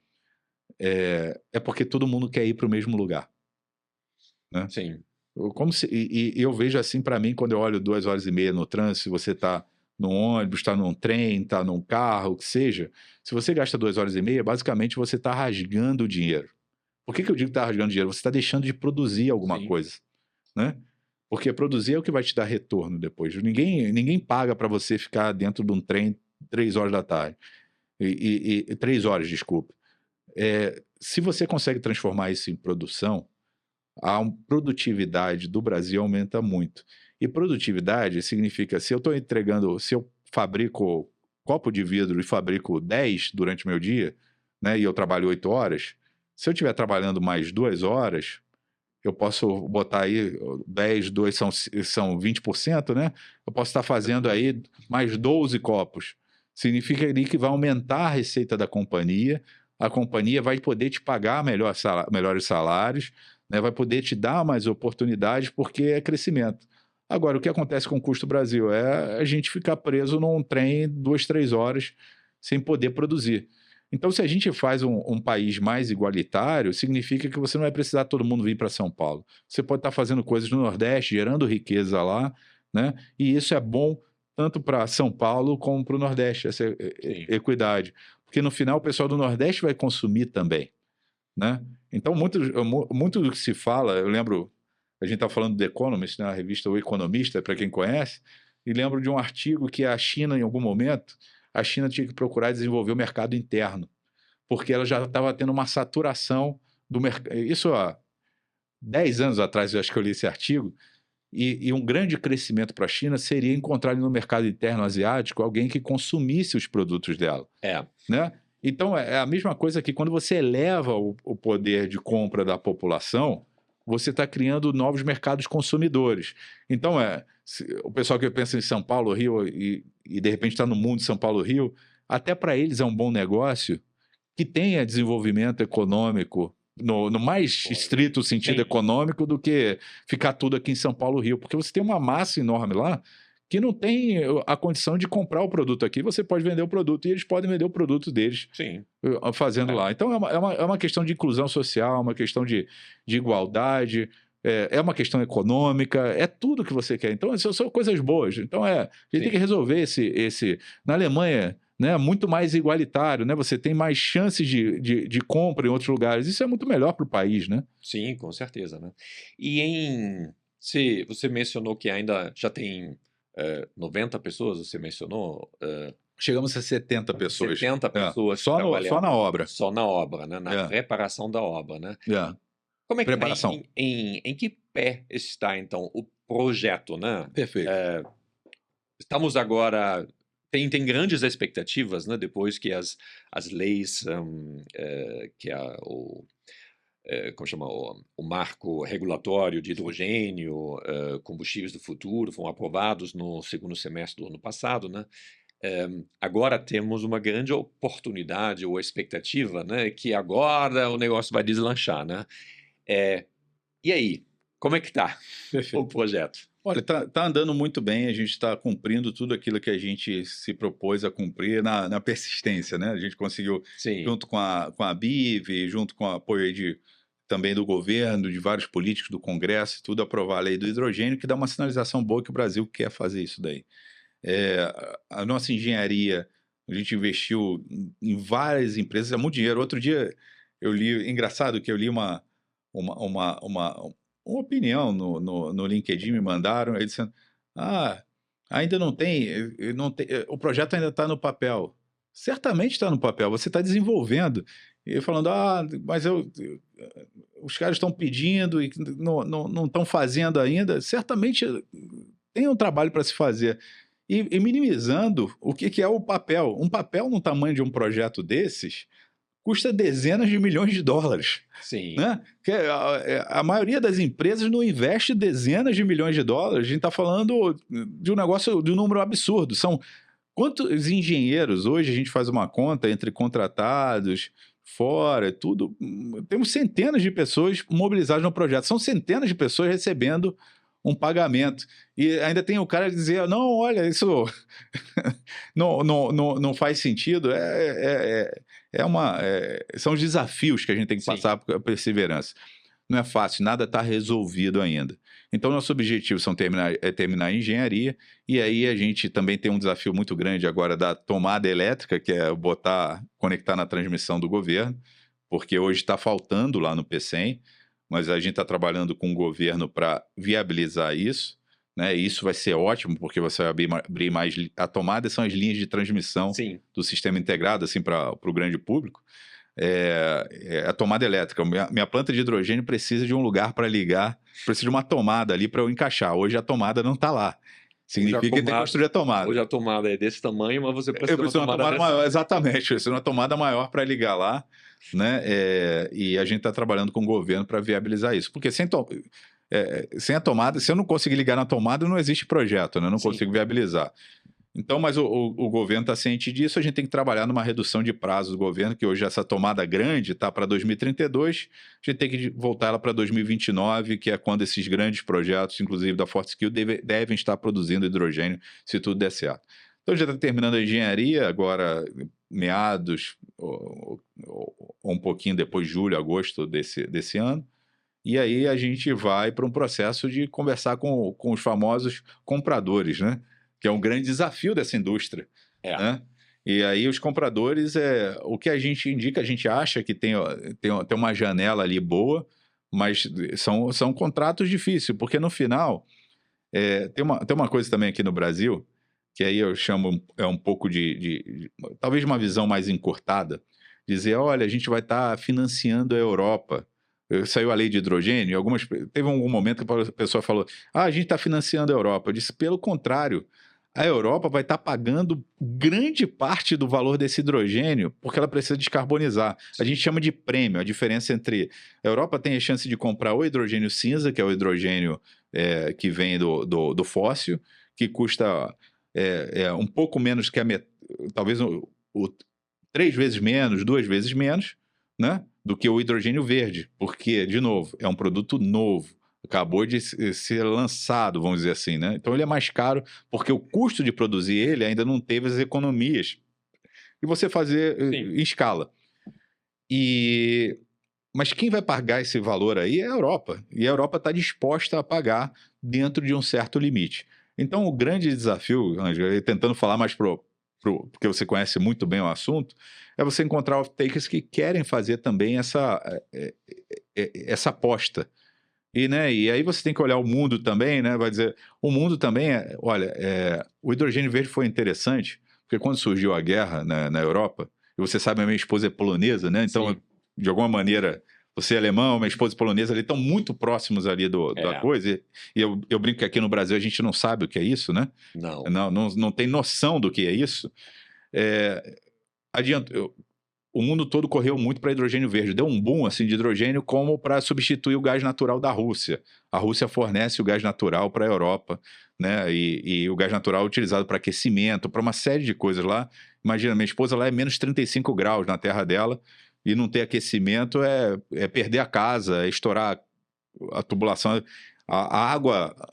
É porque todo mundo quer ir para o mesmo lugar. Né? Sim. E eu vejo assim para mim, quando eu olho 2h30 no trânsito, se você está no ônibus, está num trem, está num carro, o que seja, se você gasta 2h30, basicamente você está rasgando o dinheiro. Por que eu digo que está rasgando dinheiro? Você está deixando de produzir alguma coisa. Né? Porque produzir é o que vai te dar retorno depois. Ninguém paga para você ficar dentro de um trem 3 horas da tarde. 3 horas, desculpa. Se você consegue transformar isso em produção, a produtividade do Brasil aumenta muito. E produtividade significa, se eu fabrico copo de vidro e fabrico 10 durante o meu dia, né, e eu trabalho 8 horas, se eu estiver trabalhando mais 2 horas, eu posso botar aí 10, 2 são 20%, né? Eu posso estar fazendo aí mais 12 copos. Significa ali que vai aumentar a receita da companhia, a companhia vai poder te pagar melhores salários, né? Vai poder te dar mais oportunidades porque é crescimento. Agora, o que acontece com o custo Brasil é a gente ficar preso num trem 2, 3 horas sem poder produzir. Então, se a gente faz um país mais igualitário, significa que você não vai precisar todo mundo vir para São Paulo. Você pode estar fazendo coisas no Nordeste, gerando riqueza lá, né? E isso é bom tanto para São Paulo como para o Nordeste, essa equidade. Porque no final o pessoal do Nordeste vai consumir também, né? Então, muito do que se fala, eu lembro, a gente está falando do The Economist, né, a revista O Economista, para quem conhece, e lembro de um artigo que a China, em algum momento, a China tinha que procurar desenvolver o mercado interno, porque ela já estava tendo uma saturação do mercado. Isso há 10 anos atrás, eu acho que eu li esse artigo, e um grande crescimento para a China seria encontrar no mercado interno asiático alguém que consumisse os produtos dela. Né? Então, é a mesma coisa que quando você eleva o poder de compra da população, você está criando novos mercados consumidores. Então, o pessoal que pensa em São Paulo, Rio, e de repente está no mundo de São Paulo, Rio, até para eles é um bom negócio que tenha desenvolvimento econômico, no mais estrito sentido econômico, do que ficar tudo aqui em São Paulo, Rio. Porque você tem uma massa enorme lá que não têm a condição de comprar o produto aqui. Você pode vender o produto e eles podem vender o produto deles Sim. fazendo lá. Então, é uma questão de inclusão social, uma questão de igualdade, é uma questão econômica, é tudo que você quer. Então, são coisas boas. Então, a gente tem que resolver esse... Na Alemanha, né, muito mais igualitário, né? Você tem mais chances de compra em outros lugares. Isso é muito melhor para o país, né? Sim, com certeza, né? E você mencionou que ainda já tem 90 pessoas, você mencionou? Chegamos a 70 pessoas. 70 pessoas Só na obra. Só na obra, né? Na preparação da obra, né? Como é que Preparação. em que pé está, então, o projeto, né? Perfeito. Estamos agora... Tem grandes expectativas, né? Depois que as leis, que como chama, o marco regulatório de hidrogênio, combustíveis do futuro, foram aprovados no segundo semestre do ano passado, né? Agora temos uma grande oportunidade ou expectativa, né? Que agora o negócio vai deslanchar, né? E aí, como é que está o projeto? Olha, tá andando muito bem, a gente está cumprindo tudo aquilo que a gente se propôs a cumprir na persistência, né? A gente conseguiu, junto com a BIV, junto com o apoio aí também do governo, de vários políticos do Congresso e tudo, aprovar a lei do hidrogênio, que dá uma sinalização boa que o Brasil quer fazer isso daí. A nossa engenharia, a gente investiu em várias empresas, é muito dinheiro. Outro dia eu li, engraçado que eu li uma opinião no LinkedIn, me mandaram, aí dizendo, ainda não tem, o projeto ainda está no papel. Certamente está no papel, você está desenvolvendo. E falando, mas os caras estão pedindo e não estão fazendo ainda. Certamente tem um trabalho para se fazer. E minimizando o que é o papel. Um papel no tamanho de um projeto desses custa dezenas de milhões de dólares. Sim. Né? A maioria das empresas não investe dezenas de milhões de dólares. A gente está falando de um negócio, de um número absurdo. São quantos engenheiros, hoje a gente faz uma conta entre contratados, fora, tudo. Temos centenas de pessoas mobilizadas no projeto. São centenas de pessoas recebendo um pagamento. E ainda tem o cara que dizer, não, olha, isso não faz sentido. São os desafios que a gente tem que passar por perseverança. Não é fácil, nada está resolvido ainda. Então, nosso objetivo é terminar a engenharia, e aí a gente também tem um desafio muito grande agora da tomada elétrica, que é conectar na transmissão do governo, porque hoje está faltando lá no PCM, mas a gente está trabalhando com o governo para viabilizar isso, né? E isso vai ser ótimo, porque você vai abrir mais... A tomada são as linhas de transmissão do sistema integrado, assim, para o grande público. A tomada elétrica. Minha planta de hidrogênio precisa de um lugar para ligar, precisa de uma tomada ali para eu encaixar. Hoje a tomada não está lá. Significa que tem que construir a tomada. Hoje a tomada é desse tamanho, mas você precisa de uma tomada maior. Exatamente, precisa de uma tomada maior para ligar lá, né? E a gente está trabalhando com o governo para viabilizar isso. Porque sem a tomada, se eu não conseguir ligar na tomada, não existe projeto, né? Eu não consigo viabilizar. Então, mas o governo está ciente disso, a gente tem que trabalhar numa redução de prazo do governo, que hoje essa tomada grande está para 2032, a gente tem que voltar ela para 2029, que é quando esses grandes projetos, inclusive da Fortescue, devem estar produzindo hidrogênio, se tudo der certo. Então, já está terminando a engenharia, agora meados, ou um pouquinho depois, julho, agosto desse ano, e aí a gente vai para um processo de conversar com os famosos compradores, né? Que é um grande desafio dessa indústria. Né? E aí os compradores, o que a gente indica, a gente acha que tem uma janela ali boa, mas são contratos difíceis, porque no final, tem uma coisa também aqui no Brasil, que aí eu chamo um pouco talvez uma visão mais encurtada, dizer, olha, a gente vai estar financiando a Europa. Saiu a lei de hidrogênio, teve algum momento que a pessoa falou, a gente está financiando a Europa. Eu disse, pelo contrário, a Europa vai estar pagando grande parte do valor desse hidrogênio porque ela precisa descarbonizar. A gente chama de prêmio, a diferença entre... A Europa tem a chance de comprar o hidrogênio cinza, que é o hidrogênio que vem do fóssil, que custa um pouco menos que talvez 3 vezes menos, 2 vezes menos, né, do que o hidrogênio verde, porque, de novo, é um produto novo. acabou de ser lançado, vamos dizer assim, né? Então ele é mais caro porque o custo de produzir ele ainda não teve as economias e você fazer Sim, em escala. E mas quem vai pagar esse valor aí é a Europa, e a Europa está disposta a pagar dentro de um certo limite. Então, o grande desafio, Ângela, e tentando falar mais porque você conhece muito bem o assunto, é você encontrar off-takers que querem fazer também essa aposta. E, né, e aí você tem que olhar o mundo também, né? Vai dizer, o mundo também olha, o hidrogênio verde foi interessante, porque quando surgiu a guerra na Europa, e você sabe, a minha esposa é polonesa, né? Então, sim. de alguma maneira, você é alemão, minha esposa é polonesa, eles estão muito próximos ali da É, coisa, e eu brinco que aqui no Brasil a gente não sabe o que é isso, né? não. Não tem noção do que é isso. É, adianta, o mundo todo correu muito para hidrogênio verde. Deu um boom assim de hidrogênio como para substituir o gás natural da Rússia. A Rússia fornece o gás natural para a Europa, né? E o gás natural é utilizado para aquecimento, para uma série de coisas lá. Imagina, minha esposa lá é menos 35 graus na terra dela e não ter aquecimento é perder a casa, é estourar a tubulação. A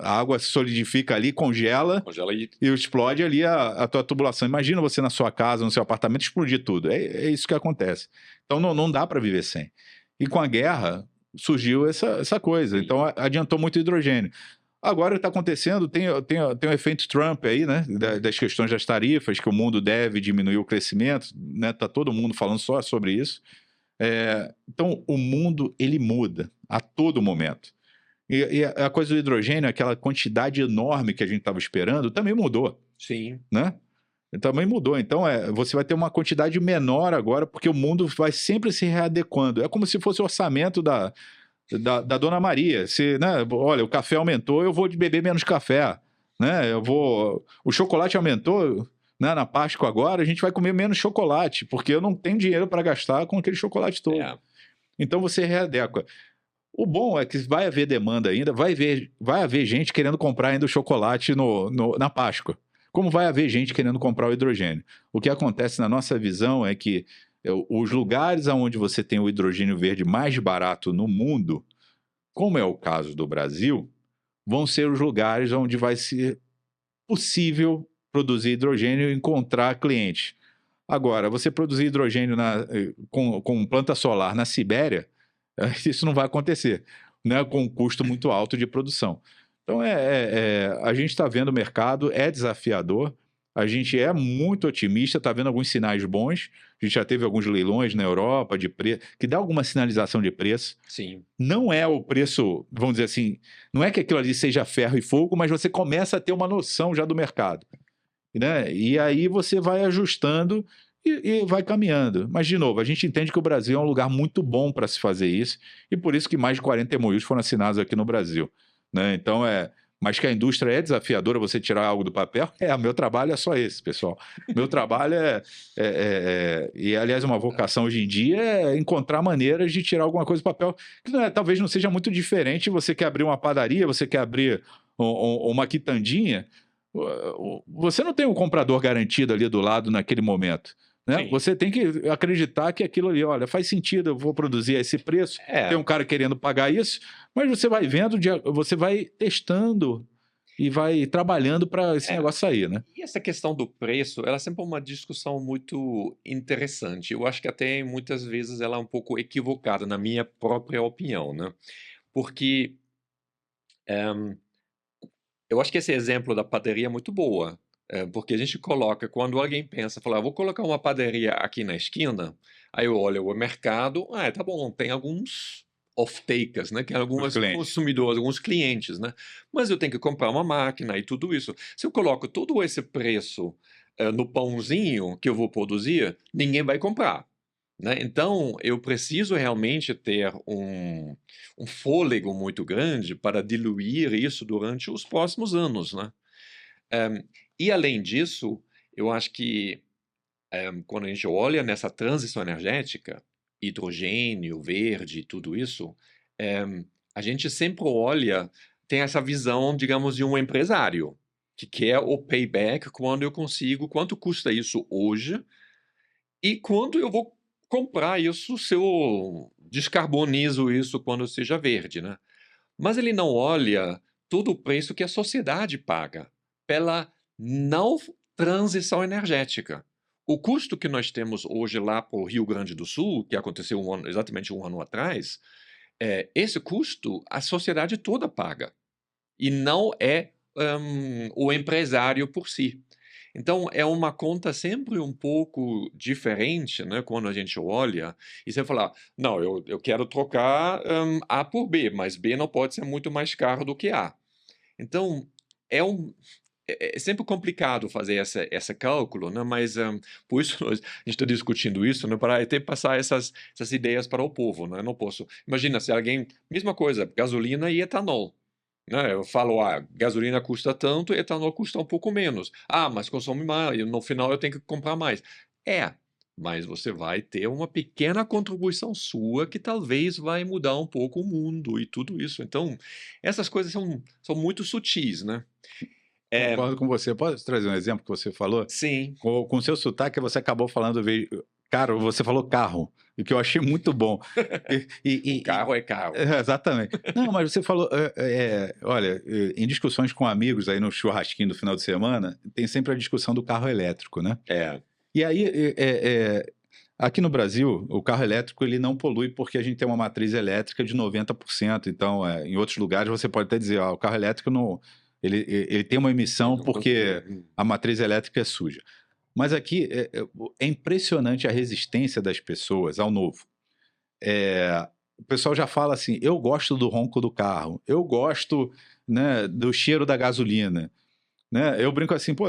água solidifica ali, congela Congela aí. e explode ali a tua tubulação. Imagina você na sua casa, no seu apartamento, explodir tudo. É isso que acontece. Então não dá para viver sem. E com a guerra surgiu essa coisa. Sim. Então adiantou muito o hidrogênio. Agora o que está acontecendo, tem o efeito Trump aí, né? Das questões das tarifas, que o mundo deve diminuir o crescimento, né? Tá todo mundo falando só sobre isso. Então o mundo ele muda a todo momento. E a coisa do hidrogênio, aquela quantidade enorme que a gente estava esperando, também mudou, Sim. né? Também mudou. Então, você vai ter uma quantidade menor agora, porque o mundo vai sempre se readequando. É como se fosse o orçamento da Dona Maria. Se, né, olha, o café aumentou, eu vou beber menos café. Né? O chocolate aumentou, né, na Páscoa agora, a gente vai comer menos chocolate, porque eu não tenho dinheiro para gastar com aquele chocolate todo. É. Então, você readequa. O bom é que vai haver demanda ainda, vai haver gente querendo comprar ainda o chocolate na Páscoa. Como vai haver gente querendo comprar o hidrogênio? O que acontece na nossa visão é que os lugares onde você tem o hidrogênio verde mais barato no mundo, como é o caso do Brasil, vão ser os lugares onde vai ser possível produzir hidrogênio e encontrar clientes. Agora, você produzir hidrogênio com planta solar na Sibéria, isso não vai acontecer, né? Com um custo muito alto de produção. Então, a gente está vendo o mercado, é desafiador, a gente é muito otimista, está vendo alguns sinais bons, a gente já teve alguns leilões na Europa de preço, que dá alguma sinalização de preço. Sim. Não é o preço, vamos dizer assim, não é que aquilo ali seja ferro e fogo, mas você começa a ter uma noção já do mercado, né? E aí você vai ajustando e vai caminhando. Mas, de novo, a gente entende que o Brasil é um lugar muito bom para se fazer isso, e por isso que mais de 40 MOUs foram assinados aqui no Brasil. Né? Então, mas que a indústria é desafiadora você tirar algo do papel, o meu trabalho é só esse, pessoal. Meu trabalho e aliás, uma vocação hoje em dia é encontrar maneiras de tirar alguma coisa do papel, que talvez não seja muito diferente. Você quer abrir uma padaria, você quer abrir uma quitandinha, você não tem um comprador garantido ali do lado naquele momento. Né? Sim. Você tem que acreditar que aquilo ali, olha, faz sentido, eu vou produzir a esse preço, tem um cara querendo pagar isso, mas você vai vendo, você vai testando e vai trabalhando para esse negócio sair, né? E essa questão do preço, ela é sempre uma discussão muito interessante. Eu acho que até muitas vezes ela é um pouco equivocada, na minha própria opinião, né? Porque eu acho que esse exemplo da padaria é muito boa, porque a gente coloca, quando alguém pensa, fala, vou colocar uma padaria aqui na esquina, aí eu olho o mercado, tá bom, tem alguns off-takers, né, que é Os alguns clientes. consumidores, alguns clientes, né, mas eu tenho que comprar uma máquina e tudo isso. Se eu coloco todo esse preço no pãozinho que eu vou produzir, ninguém vai comprar. Né? Então, eu preciso realmente ter um fôlego muito grande para diluir isso durante os próximos anos. Né? E, além disso, eu acho que quando a gente olha nessa transição energética, hidrogênio, verde, tudo isso, a gente sempre olha, tem essa visão, digamos, de um empresário, que quer o payback quando eu consigo, quanto custa isso hoje, e quando eu vou comprar isso se eu descarbonizo isso quando seja verde, né. mas ele não olha todo o preço que a sociedade paga pela não transição energética. O custo que nós temos hoje lá para o Rio Grande do Sul, que aconteceu exatamente um ano atrás, esse custo a sociedade toda paga, e não é o empresário por si. Então, é uma conta sempre um pouco diferente, né, quando a gente olha, e você fala: "Não, eu quero trocar, A por B, mas B não pode ser muito mais caro do que A". Então, é um é sempre complicado fazer esse cálculo, né, mas, por isso a gente está discutindo isso, né, para até passar essas ideias para o povo, né, eu não posso imagina se alguém mesma coisa, gasolina e etanol. Né, eu falo: "Ah, gasolina custa tanto, etanol custa um pouco menos. Ah, mas consome mais, e no final eu tenho que comprar mais". É, mas você vai ter uma pequena contribuição sua que talvez vai mudar um pouco o mundo e tudo isso. Então, essas coisas são muito sutis, né. É, Concordo com você. Pode trazer um exemplo que você falou? sim, Com o seu sotaque, você acabou falando, cara, você falou carro, o que eu achei muito bom. E, o e- carro é carro. exatamente. Não, mas você falou, olha, em discussões com amigos aí no churrasquinho do final de semana, tem sempre a discussão do carro elétrico, né? É, E aí, aqui no Brasil, o carro elétrico ele não polui porque a gente tem uma matriz elétrica de 90%. Então, em outros lugares, você pode até dizer, o carro elétrico não, ele tem uma ele emissão não porque a matriz elétrica é suja. Mas aqui é impressionante a resistência das pessoas ao novo. O pessoal já fala assim: eu gosto do ronco do carro, eu gosto, né, do cheiro da gasolina. Né? Eu brinco assim, pô,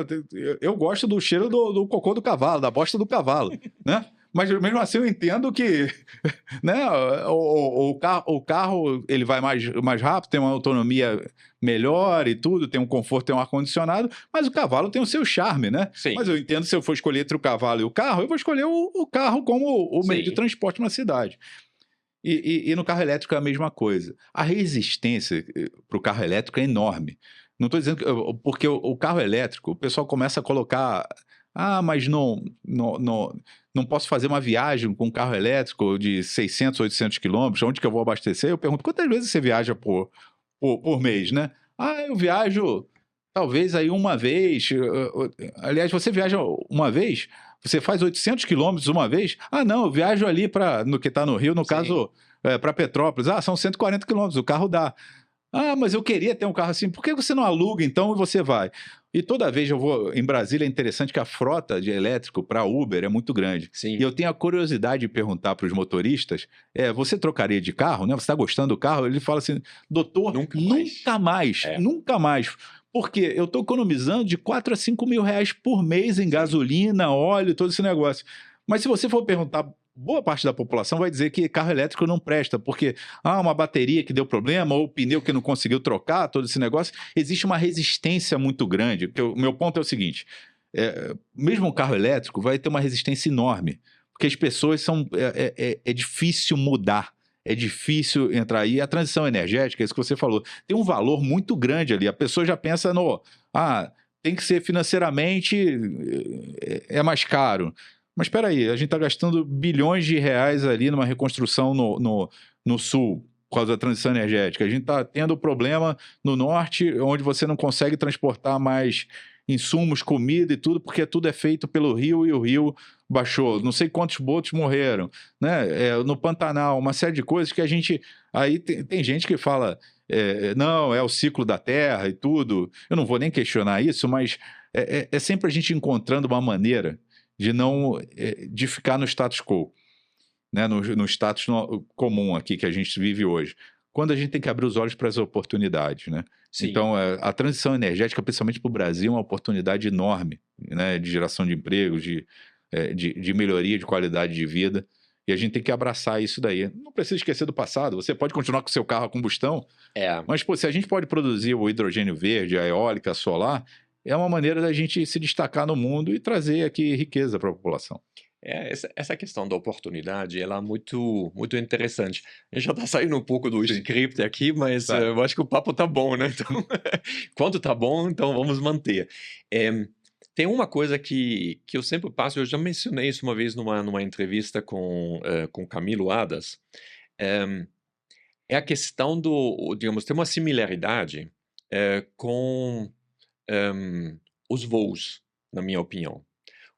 eu gosto do cheiro do cocô do cavalo, da bosta do cavalo, né? Mas mesmo assim eu entendo que, né, o carro ele vai mais rápido, tem uma autonomia melhor e tudo, tem um conforto, tem um ar-condicionado, mas o cavalo tem o seu charme, né? Mas sim, eu entendo, se eu for escolher entre o cavalo e o carro, eu vou escolher o carro como o meio de sim, transporte na cidade. E no carro elétrico é a mesma coisa. A resistência para o carro elétrico é enorme. Não estou dizendo que. Porque o carro elétrico, o pessoal começa a colocar. Ah, mas não posso fazer uma viagem com um carro elétrico de 600, 800 quilômetros. Onde que eu vou abastecer? Eu pergunto, quantas vezes você viaja por mês, né? Ah, eu viajo talvez aí uma vez. Aliás, você viaja uma vez? Você faz 800 quilômetros uma vez? Ah, não, eu viajo ali no que está no Rio, no sim. caso, para Petrópolis. Ah, são 140 quilômetros, o carro dá. Ah, mas eu queria ter um carro assim. Por que você não aluga então e você vai? E toda vez eu vou em Brasília, é interessante que a frota de elétrico para Uber é muito grande. E Sim, eu tenho a curiosidade de perguntar para os motoristas: você trocaria de carro, né? Você está gostando do carro? Ele fala assim: doutor, nunca mais. nunca mais, É, nunca mais. Porque eu estou economizando de 4 a 5 mil reais por mês em sim, gasolina, óleo, todo esse negócio. Mas se você for perguntar, boa parte da população vai dizer que carro elétrico não presta, porque uma bateria que deu problema, ou pneu que não conseguiu trocar, todo esse negócio. Existe uma resistência muito grande. Porque o meu ponto é o seguinte: mesmo um carro elétrico vai ter uma resistência enorme, porque as pessoas são. É difícil mudar. É difícil entrar aí. A transição energética, é isso que você falou, tem um valor muito grande ali. A pessoa já pensa no. Tem que ser financeiramente. É mais caro. Mas espera aí, a gente está gastando bilhões de reais ali numa reconstrução no sul, por causa da transição energética. A gente está tendo problema no norte, onde você não consegue transportar mais insumos, comida e tudo, porque tudo é feito pelo rio e o rio baixou. Não sei quantos botos morreram, né? No Pantanal, uma série de coisas que a gente. Aí tem gente que fala. Não, é o ciclo da Terra e tudo. Eu não vou nem questionar isso, mas é sempre a gente encontrando uma maneira de não de ficar no status quo, né? no status comum aqui que a gente vive hoje. Quando a gente tem que abrir os olhos para as oportunidades, né? sim. Então, a transição energética, principalmente para o Brasil, é uma oportunidade enorme, né? De geração de empregos, de melhoria de qualidade de vida. E a gente tem que abraçar isso daí. Não precisa esquecer do passado. Você pode continuar com o seu carro a combustão, É. mas pô, se a gente pode produzir o hidrogênio verde, a eólica, a solar, é uma maneira da gente se destacar no mundo e trazer aqui riqueza para a população. Essa questão da oportunidade, ela é muito, muito interessante. A gente já está saindo um pouco do Sim, script aqui, mas tá. eu acho que o papo tá bom, né? Então, quando tá bom, então vamos manter. Tem uma coisa que eu sempre passo, eu já mencionei isso uma vez numa entrevista com Camilo Hadas. é a questão digamos, tem uma similaridade com os voos, na minha opinião.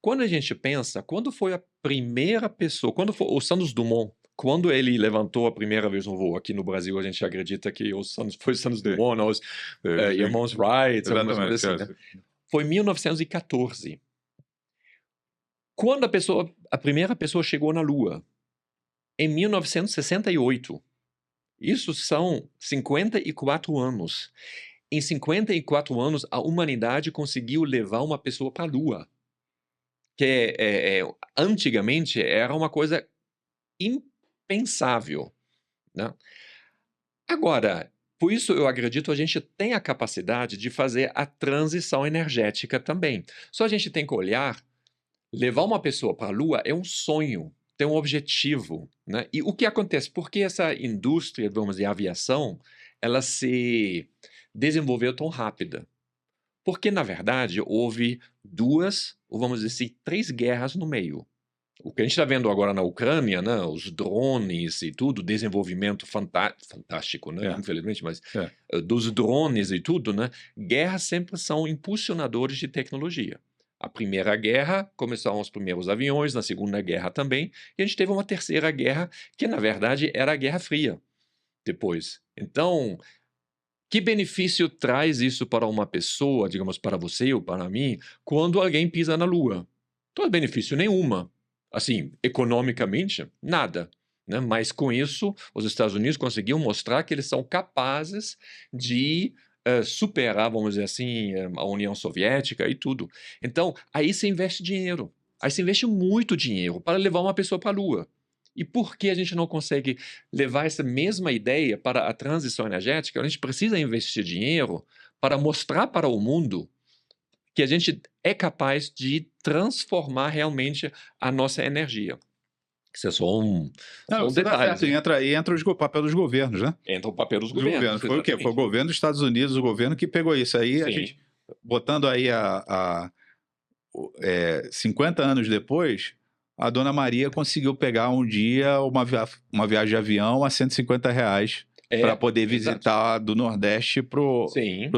Quando a gente pensa, quando foi a primeira pessoa, quando foi o Santos Dumont, quando ele levantou a primeira vez um voo aqui no Brasil, a gente acredita que foi o Santos Sim. Dumont, não, os irmãos Wright, algumas Exatamente. coisas assim, né? Foi em 1914. Quando a primeira pessoa chegou na Lua, em 1968. Isso são 54 anos. Em 54 anos, a humanidade conseguiu levar uma pessoa para a Lua, que antigamente era uma coisa impensável, né? Agora, por isso eu acredito a gente tem a capacidade de fazer a transição energética também. Só a gente tem que olhar, levar uma pessoa para a Lua é um sonho, tem um objetivo, né? E o que acontece? Por que essa indústria, vamos dizer, a aviação, ela se desenvolveu tão rápida? Porque, na verdade, houve duas, ou vamos dizer assim, três guerras no meio. O que a gente está vendo agora na Ucrânia, né, os drones e tudo, desenvolvimento fantástico, né, infelizmente, mas dos drones e tudo, né, guerras sempre são impulsionadores de tecnologia. A Primeira Guerra começaram os primeiros aviões, na Segunda Guerra também, e a gente teve uma Terceira Guerra, que na verdade era a Guerra Fria, depois. Então, que benefício traz isso para uma pessoa, digamos, para você ou para mim, quando alguém pisa na Lua? Não traz benefício nenhuma. Assim, economicamente, nada. Né? Mas com isso, os Estados Unidos conseguiram mostrar que eles são capazes de superar, vamos dizer assim, a União Soviética e tudo. Então, aí você investe dinheiro. Aí você investe muito dinheiro para levar uma pessoa para a Lua. E por que a gente não consegue levar essa mesma ideia para a transição energética? A gente precisa investir dinheiro para mostrar para o mundo que a gente é capaz de transformar realmente a nossa energia. Isso é só um detalhe. E entra o papel dos governos, né? Entra o papel dos governos. Foi o quê? Foi o governo dos Estados Unidos, o governo que pegou isso. Aí Sim. a gente, botando aí 50 anos depois, a Dona Maria conseguiu pegar um dia uma viagem de avião a R$150 para poder visitar do Nordeste pro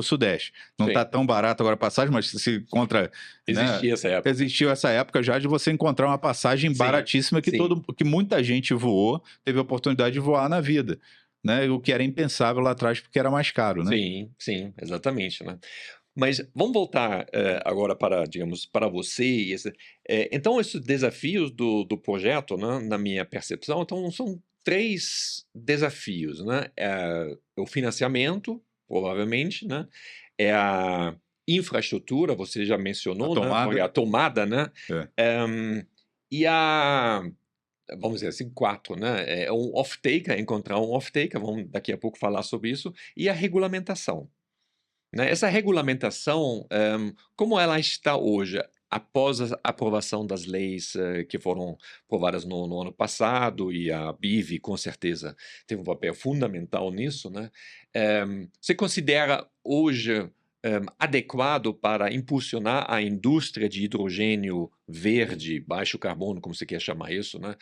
Sudeste. Não está tão barato agora a passagem, mas se encontra... Existia essa época. Existiu essa época já de você encontrar uma passagem baratíssima que muita gente voou, teve a oportunidade de voar na vida. Né? O que era impensável lá atrás porque era mais caro, né? Sim, exatamente, né? Mas vamos voltar agora para, digamos, para você. Então, esses desafios do projeto, né, na minha percepção, então, são três desafios, né? O financiamento, provavelmente, né? É a infraestrutura, você já mencionou, né? A tomada, né? E vamos dizer assim, 4, né? É um off-taker, encontrar um off-taker, vamos daqui a pouco falar sobre isso, e a regulamentação. Né? Essa regulamentação, como ela está hoje, após a aprovação das leis que foram aprovadas no ano passado, e a BIV, com certeza, teve um papel fundamental nisso, né? Você considera hoje adequado para impulsionar a indústria de hidrogênio verde, baixo carbono, como você quer chamar isso, né?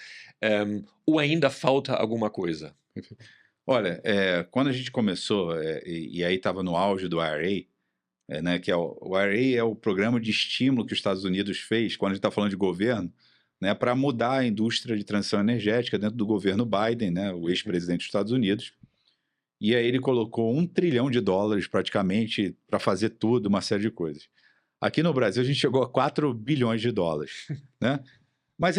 Ou ainda falta alguma coisa? Olha, quando a gente começou, e aí estava no auge do IRA, né, que o IRA é o programa de estímulo que os Estados Unidos fez, quando a gente está falando de governo, né, para mudar a indústria de transição energética dentro do governo Biden, né, o ex-presidente dos Estados Unidos. E aí ele colocou $1 trilhão praticamente para fazer tudo, uma série de coisas. Aqui no Brasil a gente chegou a $4 bilhões, né? Mas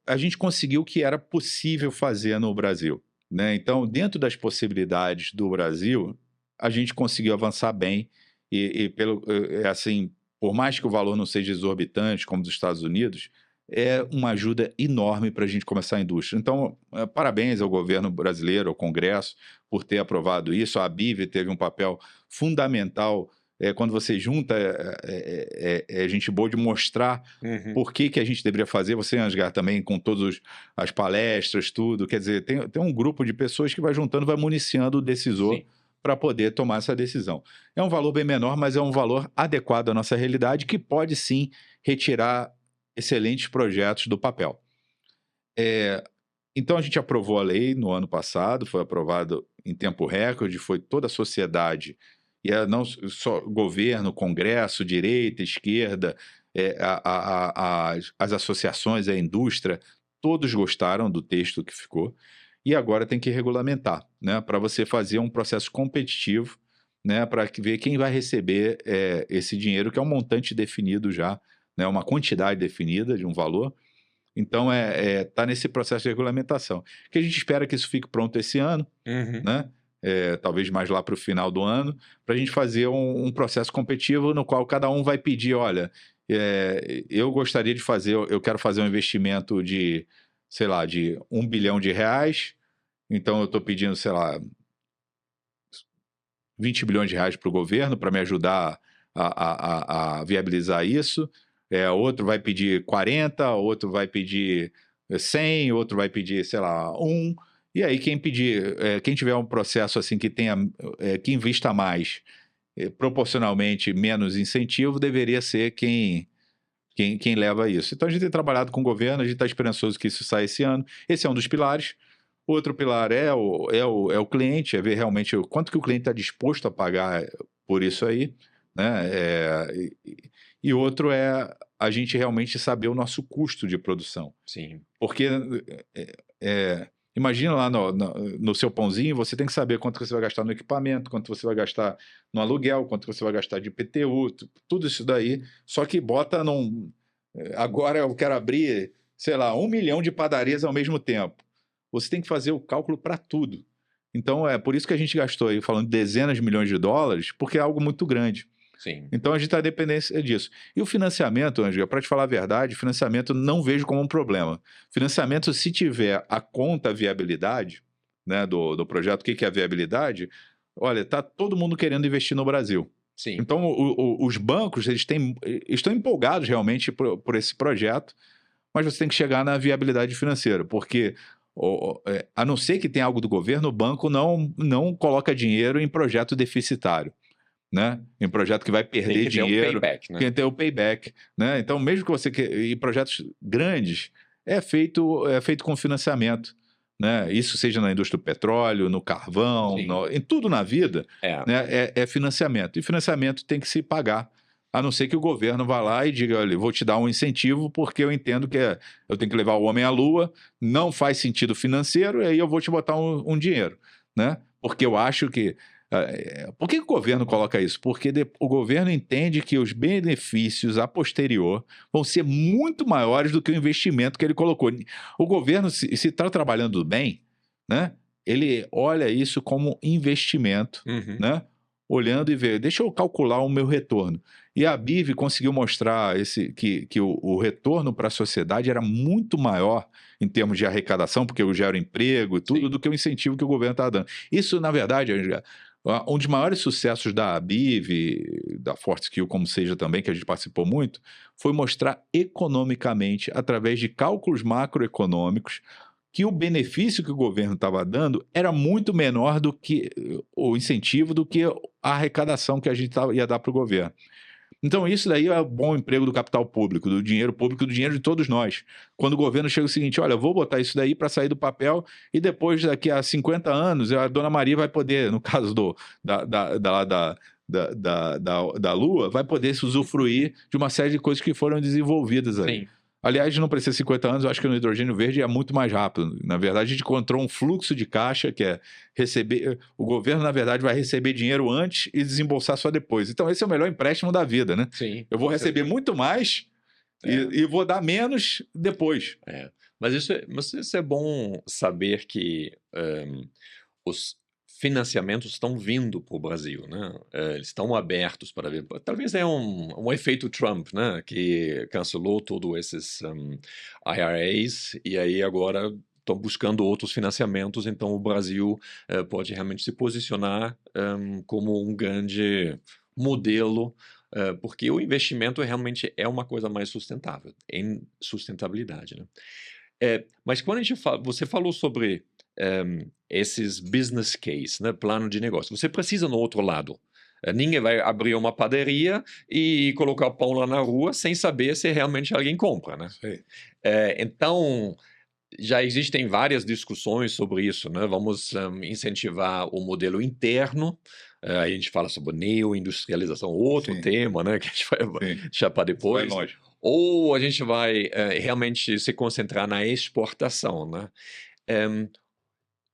a gente conseguiu o que era possível fazer no Brasil. Né? Então, dentro das possibilidades do Brasil, a gente conseguiu avançar bem assim, por mais que o valor não seja exorbitante como dos Estados Unidos, é uma ajuda enorme para a gente começar a indústria. Então, parabéns ao governo brasileiro, ao Congresso, por ter aprovado isso. A BIV teve um papel fundamental. Quando você junta, é gente boa de mostrar por que a gente deveria fazer. Você, Ansgar, também com todas as palestras, tudo. Quer dizer, tem um grupo de pessoas que vai juntando, vai municiando o decisor para poder tomar essa decisão. É um valor bem menor, mas é um valor adequado à nossa realidade que pode, sim, retirar excelentes projetos do papel. Então a gente aprovou a lei no ano passado, foi aprovado em tempo recorde, foi toda a sociedade, e não só governo, Congresso, direita, esquerda, as associações, a indústria, todos gostaram do texto que ficou, e agora tem que regulamentar, né, para você fazer um processo competitivo, né, para ver quem vai receber esse dinheiro, que é um montante definido já, né, uma quantidade definida de um valor. Então, tá nesse processo de regulamentação. Que a gente espera que isso fique pronto esse ano, Uhum. né? Talvez mais lá para o final do ano, para a gente fazer um processo competitivo no qual cada um vai pedir, olha, eu gostaria de fazer, eu quero fazer um investimento de, sei lá, de R$ 1 bilhão, então eu estou pedindo, sei lá, 20 bilhões de reais para o governo para me ajudar a viabilizar isso. Outro vai pedir 40, outro vai pedir 100, outro vai pedir, sei lá, 1. E aí quem pedir, quem tiver um processo assim que tenha, que invista mais, proporcionalmente menos incentivo, deveria ser quem leva isso. Então a gente tem trabalhado com o governo, a gente está esperançoso que isso saia esse ano. Esse é um dos pilares. O outro pilar é o cliente, é ver realmente o quanto que o cliente está disposto a pagar por isso aí, né? E outro é a gente realmente saber o nosso custo de produção. Sim. Porque imagina lá no seu pãozinho, você tem que saber quanto você vai gastar no equipamento, quanto você vai gastar no aluguel, quanto você vai gastar de IPTU, tudo isso daí, só que bota agora eu quero abrir, sei lá, 1 milhão de padarias ao mesmo tempo. Você tem que fazer o cálculo para tudo. Então, é por isso que a gente gastou aí, falando de dezenas de milhões de dólares, porque é algo muito grande. Sim. Então, a gente está dependente disso. E o financiamento, Ângela, para te falar a verdade, financiamento não vejo como um problema. Financiamento, se tiver a conta viabilidade, né, do projeto, o que é a viabilidade? Olha, está todo mundo querendo investir no Brasil. Sim. Então, os bancos estão empolgados realmente por esse projeto, mas você tem que chegar na viabilidade financeira, porque a não ser que tenha algo do governo, o banco não coloca dinheiro em projeto deficitário, né? Em projeto que vai perder dinheiro, tem que ter o payback, né? tem que ter o payback, né? Então, mesmo que você em projetos grandes, é feito com financiamento, né? Isso seja na indústria do petróleo, no carvão, em tudo na vida, né? É financiamento. E financiamento tem que se pagar. A não ser que o governo vá lá e diga, olha, vou te dar um incentivo porque eu entendo que eu tenho que levar o homem à lua, não faz sentido financeiro, e aí eu vou te botar um dinheiro, né? Porque eu acho que... por que o governo coloca isso? Porque o governo entende que os benefícios a posterior vão ser muito maiores do que o investimento que ele colocou. O governo, se está trabalhando bem, né? Ele olha isso como investimento, né? Olhando e ver, deixa eu calcular o meu retorno. E a BIV conseguiu mostrar que o retorno para a sociedade era muito maior em termos de arrecadação, porque eu gero emprego e tudo, Sim. do que o incentivo que o governo está dando. Isso, na verdade, um dos maiores sucessos da BIV, da Fortescue, como seja também, que a gente participou muito, foi mostrar economicamente, através de cálculos macroeconômicos, que o benefício que o governo estava dando era muito menor do que o incentivo, do que a arrecadação que a gente ia dar para o governo. Então, isso daí é o bom emprego do capital público, do dinheiro de todos nós. Quando o governo chega o seguinte, olha, eu vou botar isso daí para sair do papel e depois, daqui a 50 anos, a dona Maria vai poder, no caso da Lua, vai poder se usufruir de uma série de coisas que foram desenvolvidas aí. Sim. Aliás, não precisa 50 anos, eu acho que no hidrogênio verde é muito mais rápido. Na verdade, a gente encontrou um fluxo de caixa, que é receber... O governo, na verdade, vai receber dinheiro antes e desembolsar só depois. Então, esse é o melhor empréstimo da vida, né? Sim. Eu vou receber muito mais e vou dar menos depois. Mas isso é bom saber que os financiamentos estão vindo para o Brasil, né? Eles estão abertos para ver. Talvez é um efeito Trump, né? Que cancelou todos esses IRAs e aí agora estão buscando outros financiamentos. Então o Brasil pode realmente se posicionar como um grande modelo, porque o investimento realmente é uma coisa mais sustentável, em sustentabilidade, né? Mas quando você falou sobre esses business case, né, plano de negócio, você precisa no outro lado. Ninguém vai abrir uma padaria e colocar pão lá na rua sem saber se realmente alguém compra, né? Sim. Então, Já existem várias discussões sobre isso, né? Vamos incentivar o modelo interno. A gente fala sobre neoindustrialização, outro Sim, tema, né? Que a gente vai sim. deixar para Isso vai depois. longe. Ou a gente vai realmente se concentrar na exportação, né? Eh,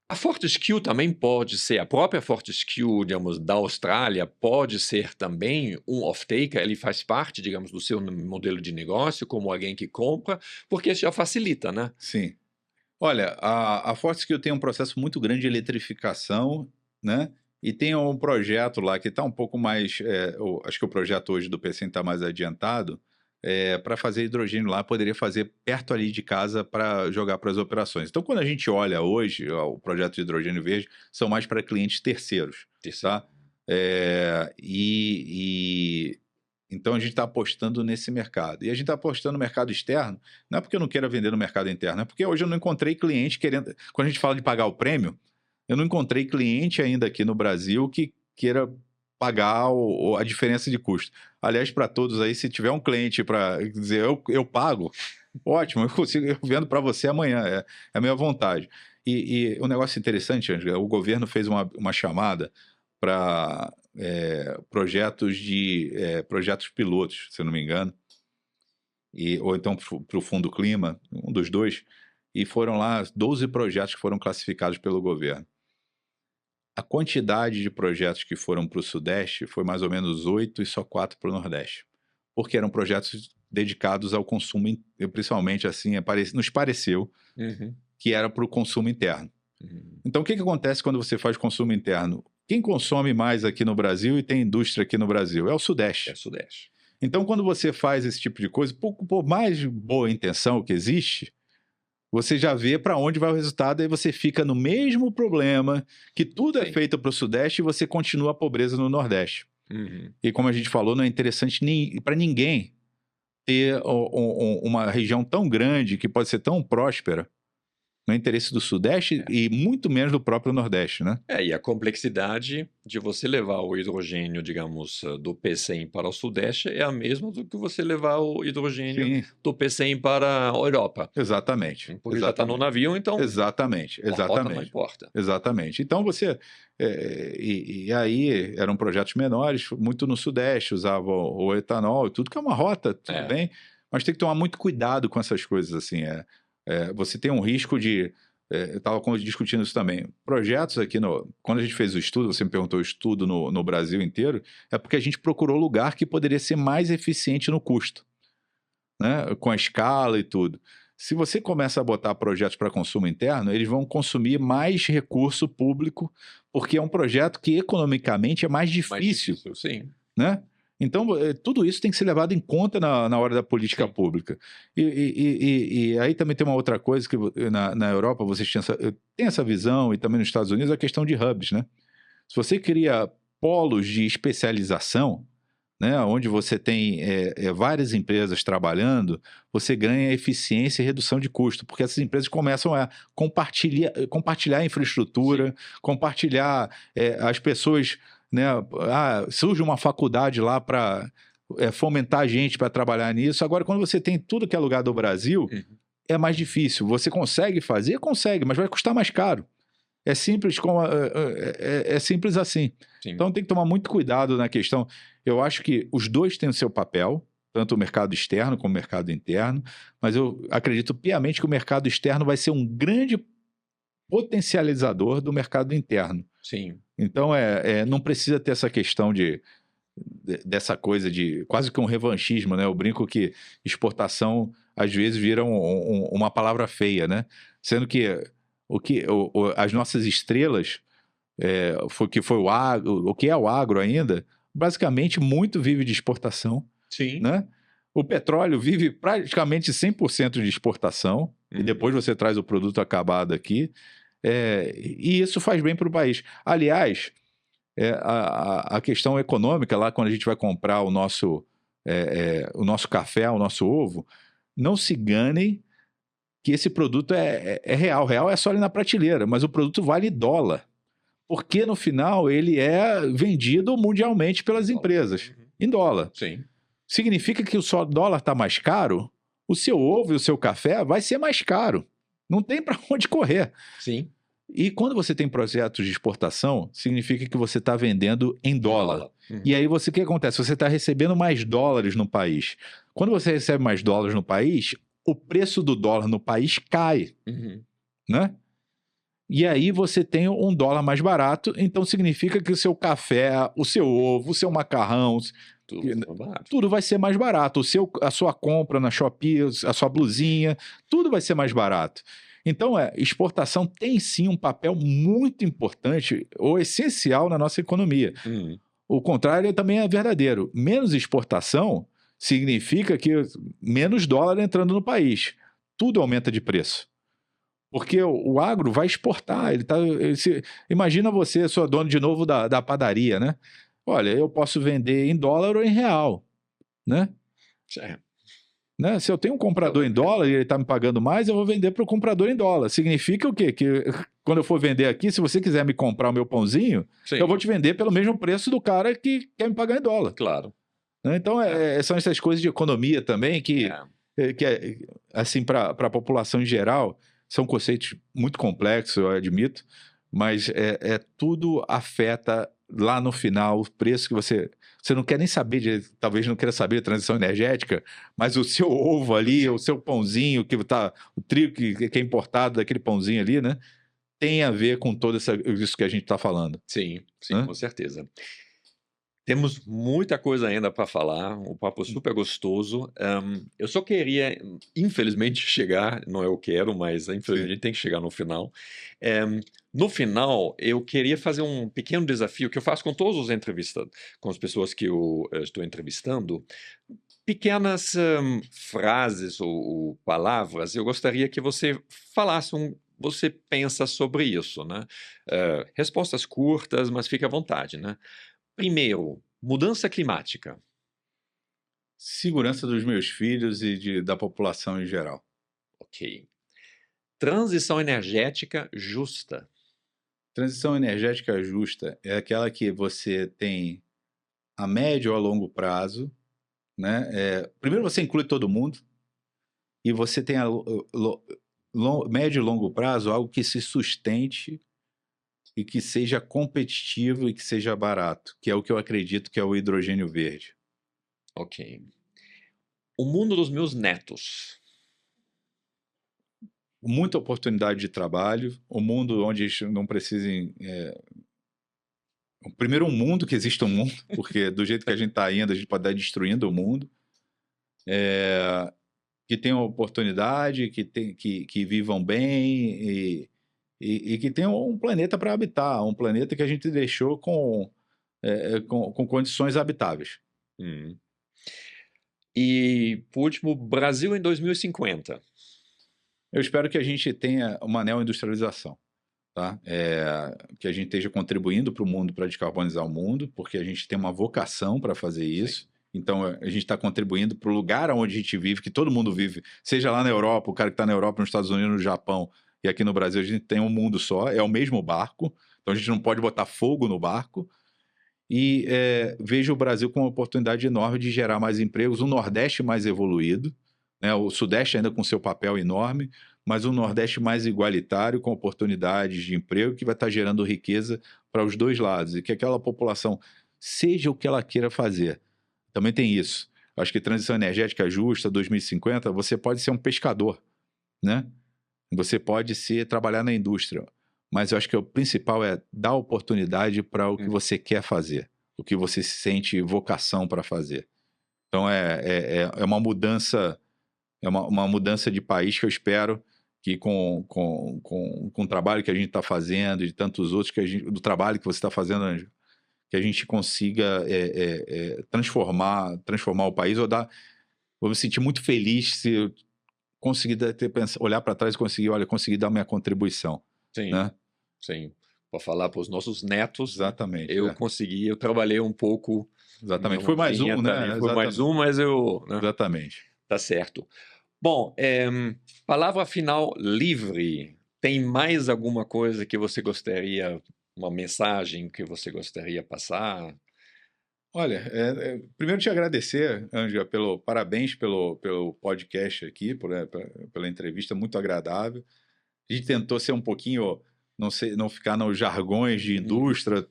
a Fortescue também pode ser, a própria Fortescue, digamos, da Austrália, pode ser também um off-taker, ele faz parte, digamos, do seu modelo de negócio, como alguém que compra, porque isso já facilita, né? Sim. Olha, a Fortescue tem um processo muito grande de eletrificação, né? E tem um projeto lá que está um pouco mais. Acho que o projeto hoje do PCM está mais adiantado. Para fazer hidrogênio lá, poderia fazer perto ali de casa para jogar para as operações. Então, quando a gente olha hoje, ó, o projeto de hidrogênio verde, são mais para clientes terceiros, Terceiro. tá? Então a gente está apostando nesse mercado. E a gente está apostando no mercado externo, não é porque eu não queira vender no mercado interno, é porque hoje eu não encontrei cliente querendo. Quando a gente fala de pagar o prêmio, eu não encontrei cliente ainda aqui no Brasil que queira pagar a diferença de custo. Aliás, para todos aí, se tiver um cliente para dizer eu pago, ótimo, eu vendo para você amanhã, é a minha vontade. E um negócio interessante, Angela, o governo fez uma chamada para projetos pilotos, se eu não me engano, ou então para o Fundo Clima, um dos dois, e foram lá 12 projetos que foram classificados pelo governo. A quantidade de projetos que foram para o Sudeste foi mais ou menos 8 e só 4 para o Nordeste, porque eram projetos dedicados ao consumo, principalmente assim, nos pareceu Uhum. que era para o consumo interno. Uhum. Então, o que acontece quando você faz consumo interno? Quem consome mais aqui no Brasil e tem indústria aqui no Brasil? É o Sudeste. É Sudeste. Então, quando você faz esse tipo de coisa, por mais boa intenção que existe, você já vê para onde vai o resultado e você fica no mesmo problema, que tudo é Sim. feito para o Sudeste e você continua a pobreza no Nordeste. Uhum. E como a gente falou, não é interessante para ninguém ter uma região tão grande, que pode ser tão próspera, no interesse do Sudeste e muito menos do próprio Nordeste, né? E a complexidade de você levar o hidrogênio, digamos, do PCM para o Sudeste é a mesma do que você levar o hidrogênio Sim, do PCM para a Europa. exatamente. Porque já está no navio, então Exatamente, a rota não exatamente. importa. Exatamente. Então você. E aí eram projetos menores, muito no Sudeste, usavam o etanol e tudo, que é uma rota, tudo bem, mas tem que tomar muito cuidado com essas coisas, assim. Você tem um risco de. Eu estava discutindo isso também. Projetos aqui, quando a gente fez o estudo, você me perguntou o estudo no Brasil inteiro, é porque a gente procurou lugar que poderia ser mais eficiente no custo, né? Com a escala e tudo. Se você começa a botar projetos para consumo interno, eles vão consumir mais recurso público, porque é um projeto que economicamente é mais difícil, Sim. né? Então, tudo isso tem que ser levado em conta na hora da política pública. E aí também tem uma outra coisa, que na Europa vocês têm essa visão, e também nos Estados Unidos, a questão de hubs, né? Se você cria polos de especialização, né, onde você tem várias empresas trabalhando, você ganha eficiência e redução de custo, porque essas empresas começam a compartilhar a infraestrutura, compartilhar as pessoas, né, surge uma faculdade lá para fomentar a gente para trabalhar nisso. Agora, quando você tem tudo que é lugar do Brasil, é mais difícil. Você consegue fazer? Consegue, mas vai custar mais caro. É simples, é simples assim. Sim. Então tem que tomar muito cuidado na questão. Eu acho que os dois têm o seu papel, tanto o mercado externo como o mercado interno, mas eu acredito piamente que o mercado externo vai ser um grande potencializador do mercado interno. Sim. Então não precisa ter essa questão dessa coisa de quase que um revanchismo, né? Eu brinco que exportação às vezes vira uma palavra feia, né? Sendo que as nossas estrelas, foi o agro, o que é o agro ainda, basicamente muito vive de exportação. Sim. Né? O petróleo vive praticamente 100% de exportação, e depois você traz o produto acabado aqui, e isso faz bem para o país. Aliás, a questão econômica, lá quando a gente vai comprar o nosso café, o nosso ovo, não se enganem que esse produto é real. Real é só ali na prateleira, mas o produto vale dólar. Porque no final ele é vendido mundialmente pelas empresas, em dólar. Sim. Significa que o dólar está mais caro, o seu ovo e o seu café vai ser mais caro. Não tem para onde correr. Sim, E quando você tem projetos de exportação, significa que você está vendendo em dólar. E aí o que acontece? Você está recebendo mais dólares no país. Quando você recebe mais dólares no país, o preço do dólar no país cai, Uhum. né? E aí você tem um dólar mais barato, então significa que o seu café, o seu ovo, o seu macarrão, Tudo ficou barato. tudo vai ser mais barato. A sua compra na Shopee, a sua blusinha, tudo vai ser mais barato. Então, exportação tem sim um papel muito importante ou essencial na nossa economia. Uhum. O contrário também é verdadeiro. Menos exportação significa que menos dólar entrando no país. Tudo aumenta de preço. Porque o agro vai exportar. Imagina você, sou dono de novo da padaria, né? Olha, eu posso vender em dólar ou em real, né? É. Né? Se eu tenho um comprador em dólar e ele está me pagando mais, eu vou vender para o comprador em dólar. Significa o quê? Que quando eu for vender aqui, se você quiser me comprar o meu pãozinho, Sim, eu vou te vender pelo mesmo preço do cara que quer me pagar em dólar. claro. Né? Então, são essas coisas de economia também que assim, para a população em geral, são conceitos muito complexos, eu admito, mas tudo afeta lá no final o preço que você não quer nem saber, talvez não queira saber de transição energética, mas o seu ovo ali, o seu pãozinho, o trigo que é importado daquele pãozinho ali, né? Tem a ver com todo isso que a gente está falando. Sim, sim, Né? com certeza. Temos muita coisa ainda para falar, um papo super gostoso. Eu só queria, infelizmente, chegar, não eu quero, mas infelizmente tem que chegar no final. No final, eu queria fazer um pequeno desafio que eu faço com todos os entrevistados, com as pessoas que eu estou entrevistando. Pequenas frases ou palavras, eu gostaria que você falasse você pensa sobre isso, né? Respostas curtas, mas fique à vontade, né? Primeiro, mudança climática. Segurança dos meus filhos e da população em geral. Ok. Transição energética justa. Transição energética justa é aquela que você tem a médio ou a longo prazo, né? Primeiro você inclui todo mundo e você tem médio e longo prazo algo que se sustente e que seja competitivo e que seja barato, que é o que eu acredito que é o hidrogênio verde. Ok. O mundo dos meus netos. Muita oportunidade de trabalho, um mundo onde eles não precisem... Primeiro, um mundo que exista um mundo, porque do jeito que a gente está indo, a gente pode estar destruindo o mundo. Que tenham oportunidade, que vivam bem e que tenham um planeta para habitar, um planeta que a gente deixou com condições habitáveis. E, por último, Brasil em 2050. Eu espero que a gente tenha uma neoindustrialização, tá? Que a gente esteja contribuindo para o mundo, para descarbonizar o mundo, porque a gente tem uma vocação para fazer isso. Sim. Então, a gente está contribuindo para o lugar onde a gente vive, que todo mundo vive, seja lá na Europa, o cara que está na Europa, nos Estados Unidos, no Japão, e aqui no Brasil a gente tem um mundo só, é o mesmo barco, então a gente não pode botar fogo no barco. E vejo o Brasil com uma oportunidade enorme de gerar mais empregos, o Nordeste mais evoluído, né? O Sudeste ainda com seu papel enorme, mas um Nordeste mais igualitário, com oportunidades de emprego, que vai estar gerando riqueza para os dois lados, e que aquela população, seja o que ela queira fazer, também tem isso. Acho que transição energética justa, 2050, você pode ser um pescador, né? Você pode trabalhar na indústria, mas eu acho que o principal é dar oportunidade para o que você quer fazer, o que você sente vocação para fazer. Então é uma mudança, uma mudança de país que eu espero que com o trabalho que a gente está fazendo e de tantos outros, do trabalho que você está fazendo, Ângelo, que a gente consiga transformar o país. Vou me sentir muito feliz se eu conseguir olhar para trás e conseguir dar minha contribuição. Sim, né? sim. Para falar para os nossos netos, Exatamente. eu trabalhei um pouco. Exatamente. Foi mais um, né? Foi mais um, mas eu... Né? Exatamente. Tá certo. Bom, palavra final livre. Tem mais alguma coisa que você gostaria, uma mensagem que você gostaria de passar? Olha, primeiro te agradecer, Ângela, parabéns pelo podcast aqui, pela entrevista muito agradável. A gente tentou ser um pouquinho, não sei, não ficar nos jargões de Uhum. indústria.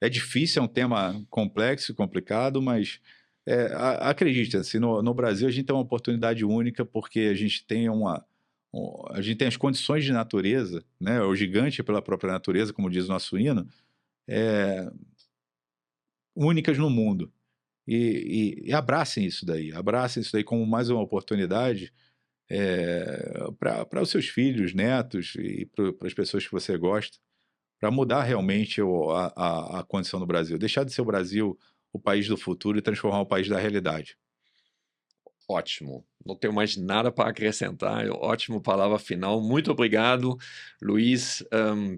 É difícil, é um tema complexo e complicado, mas acredite, assim, no Brasil a gente tem uma oportunidade única porque a gente tem a gente tem as condições de natureza, né? O gigante pela própria natureza, como diz o nosso hino, é, únicas no mundo. E abracem isso daí como mais uma oportunidade para os seus filhos, netos e para as pessoas que você gosta, para mudar realmente a condição do Brasil. Deixar de ser o Brasil o país do futuro e transformar o país da realidade. Ótimo. Não tenho mais nada para acrescentar. Ótimo palavra final. Muito obrigado, Luiz,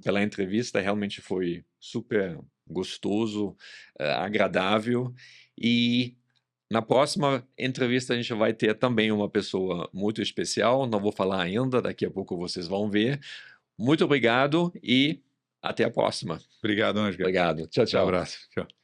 pela entrevista. Realmente foi super gostoso, agradável. E na próxima entrevista a gente vai ter também uma pessoa muito especial. Não vou falar ainda, daqui a pouco vocês vão ver. Muito obrigado e até a próxima. Obrigado, Ansgar. Obrigado. Tchau, Um tchau. abraço. Tchau.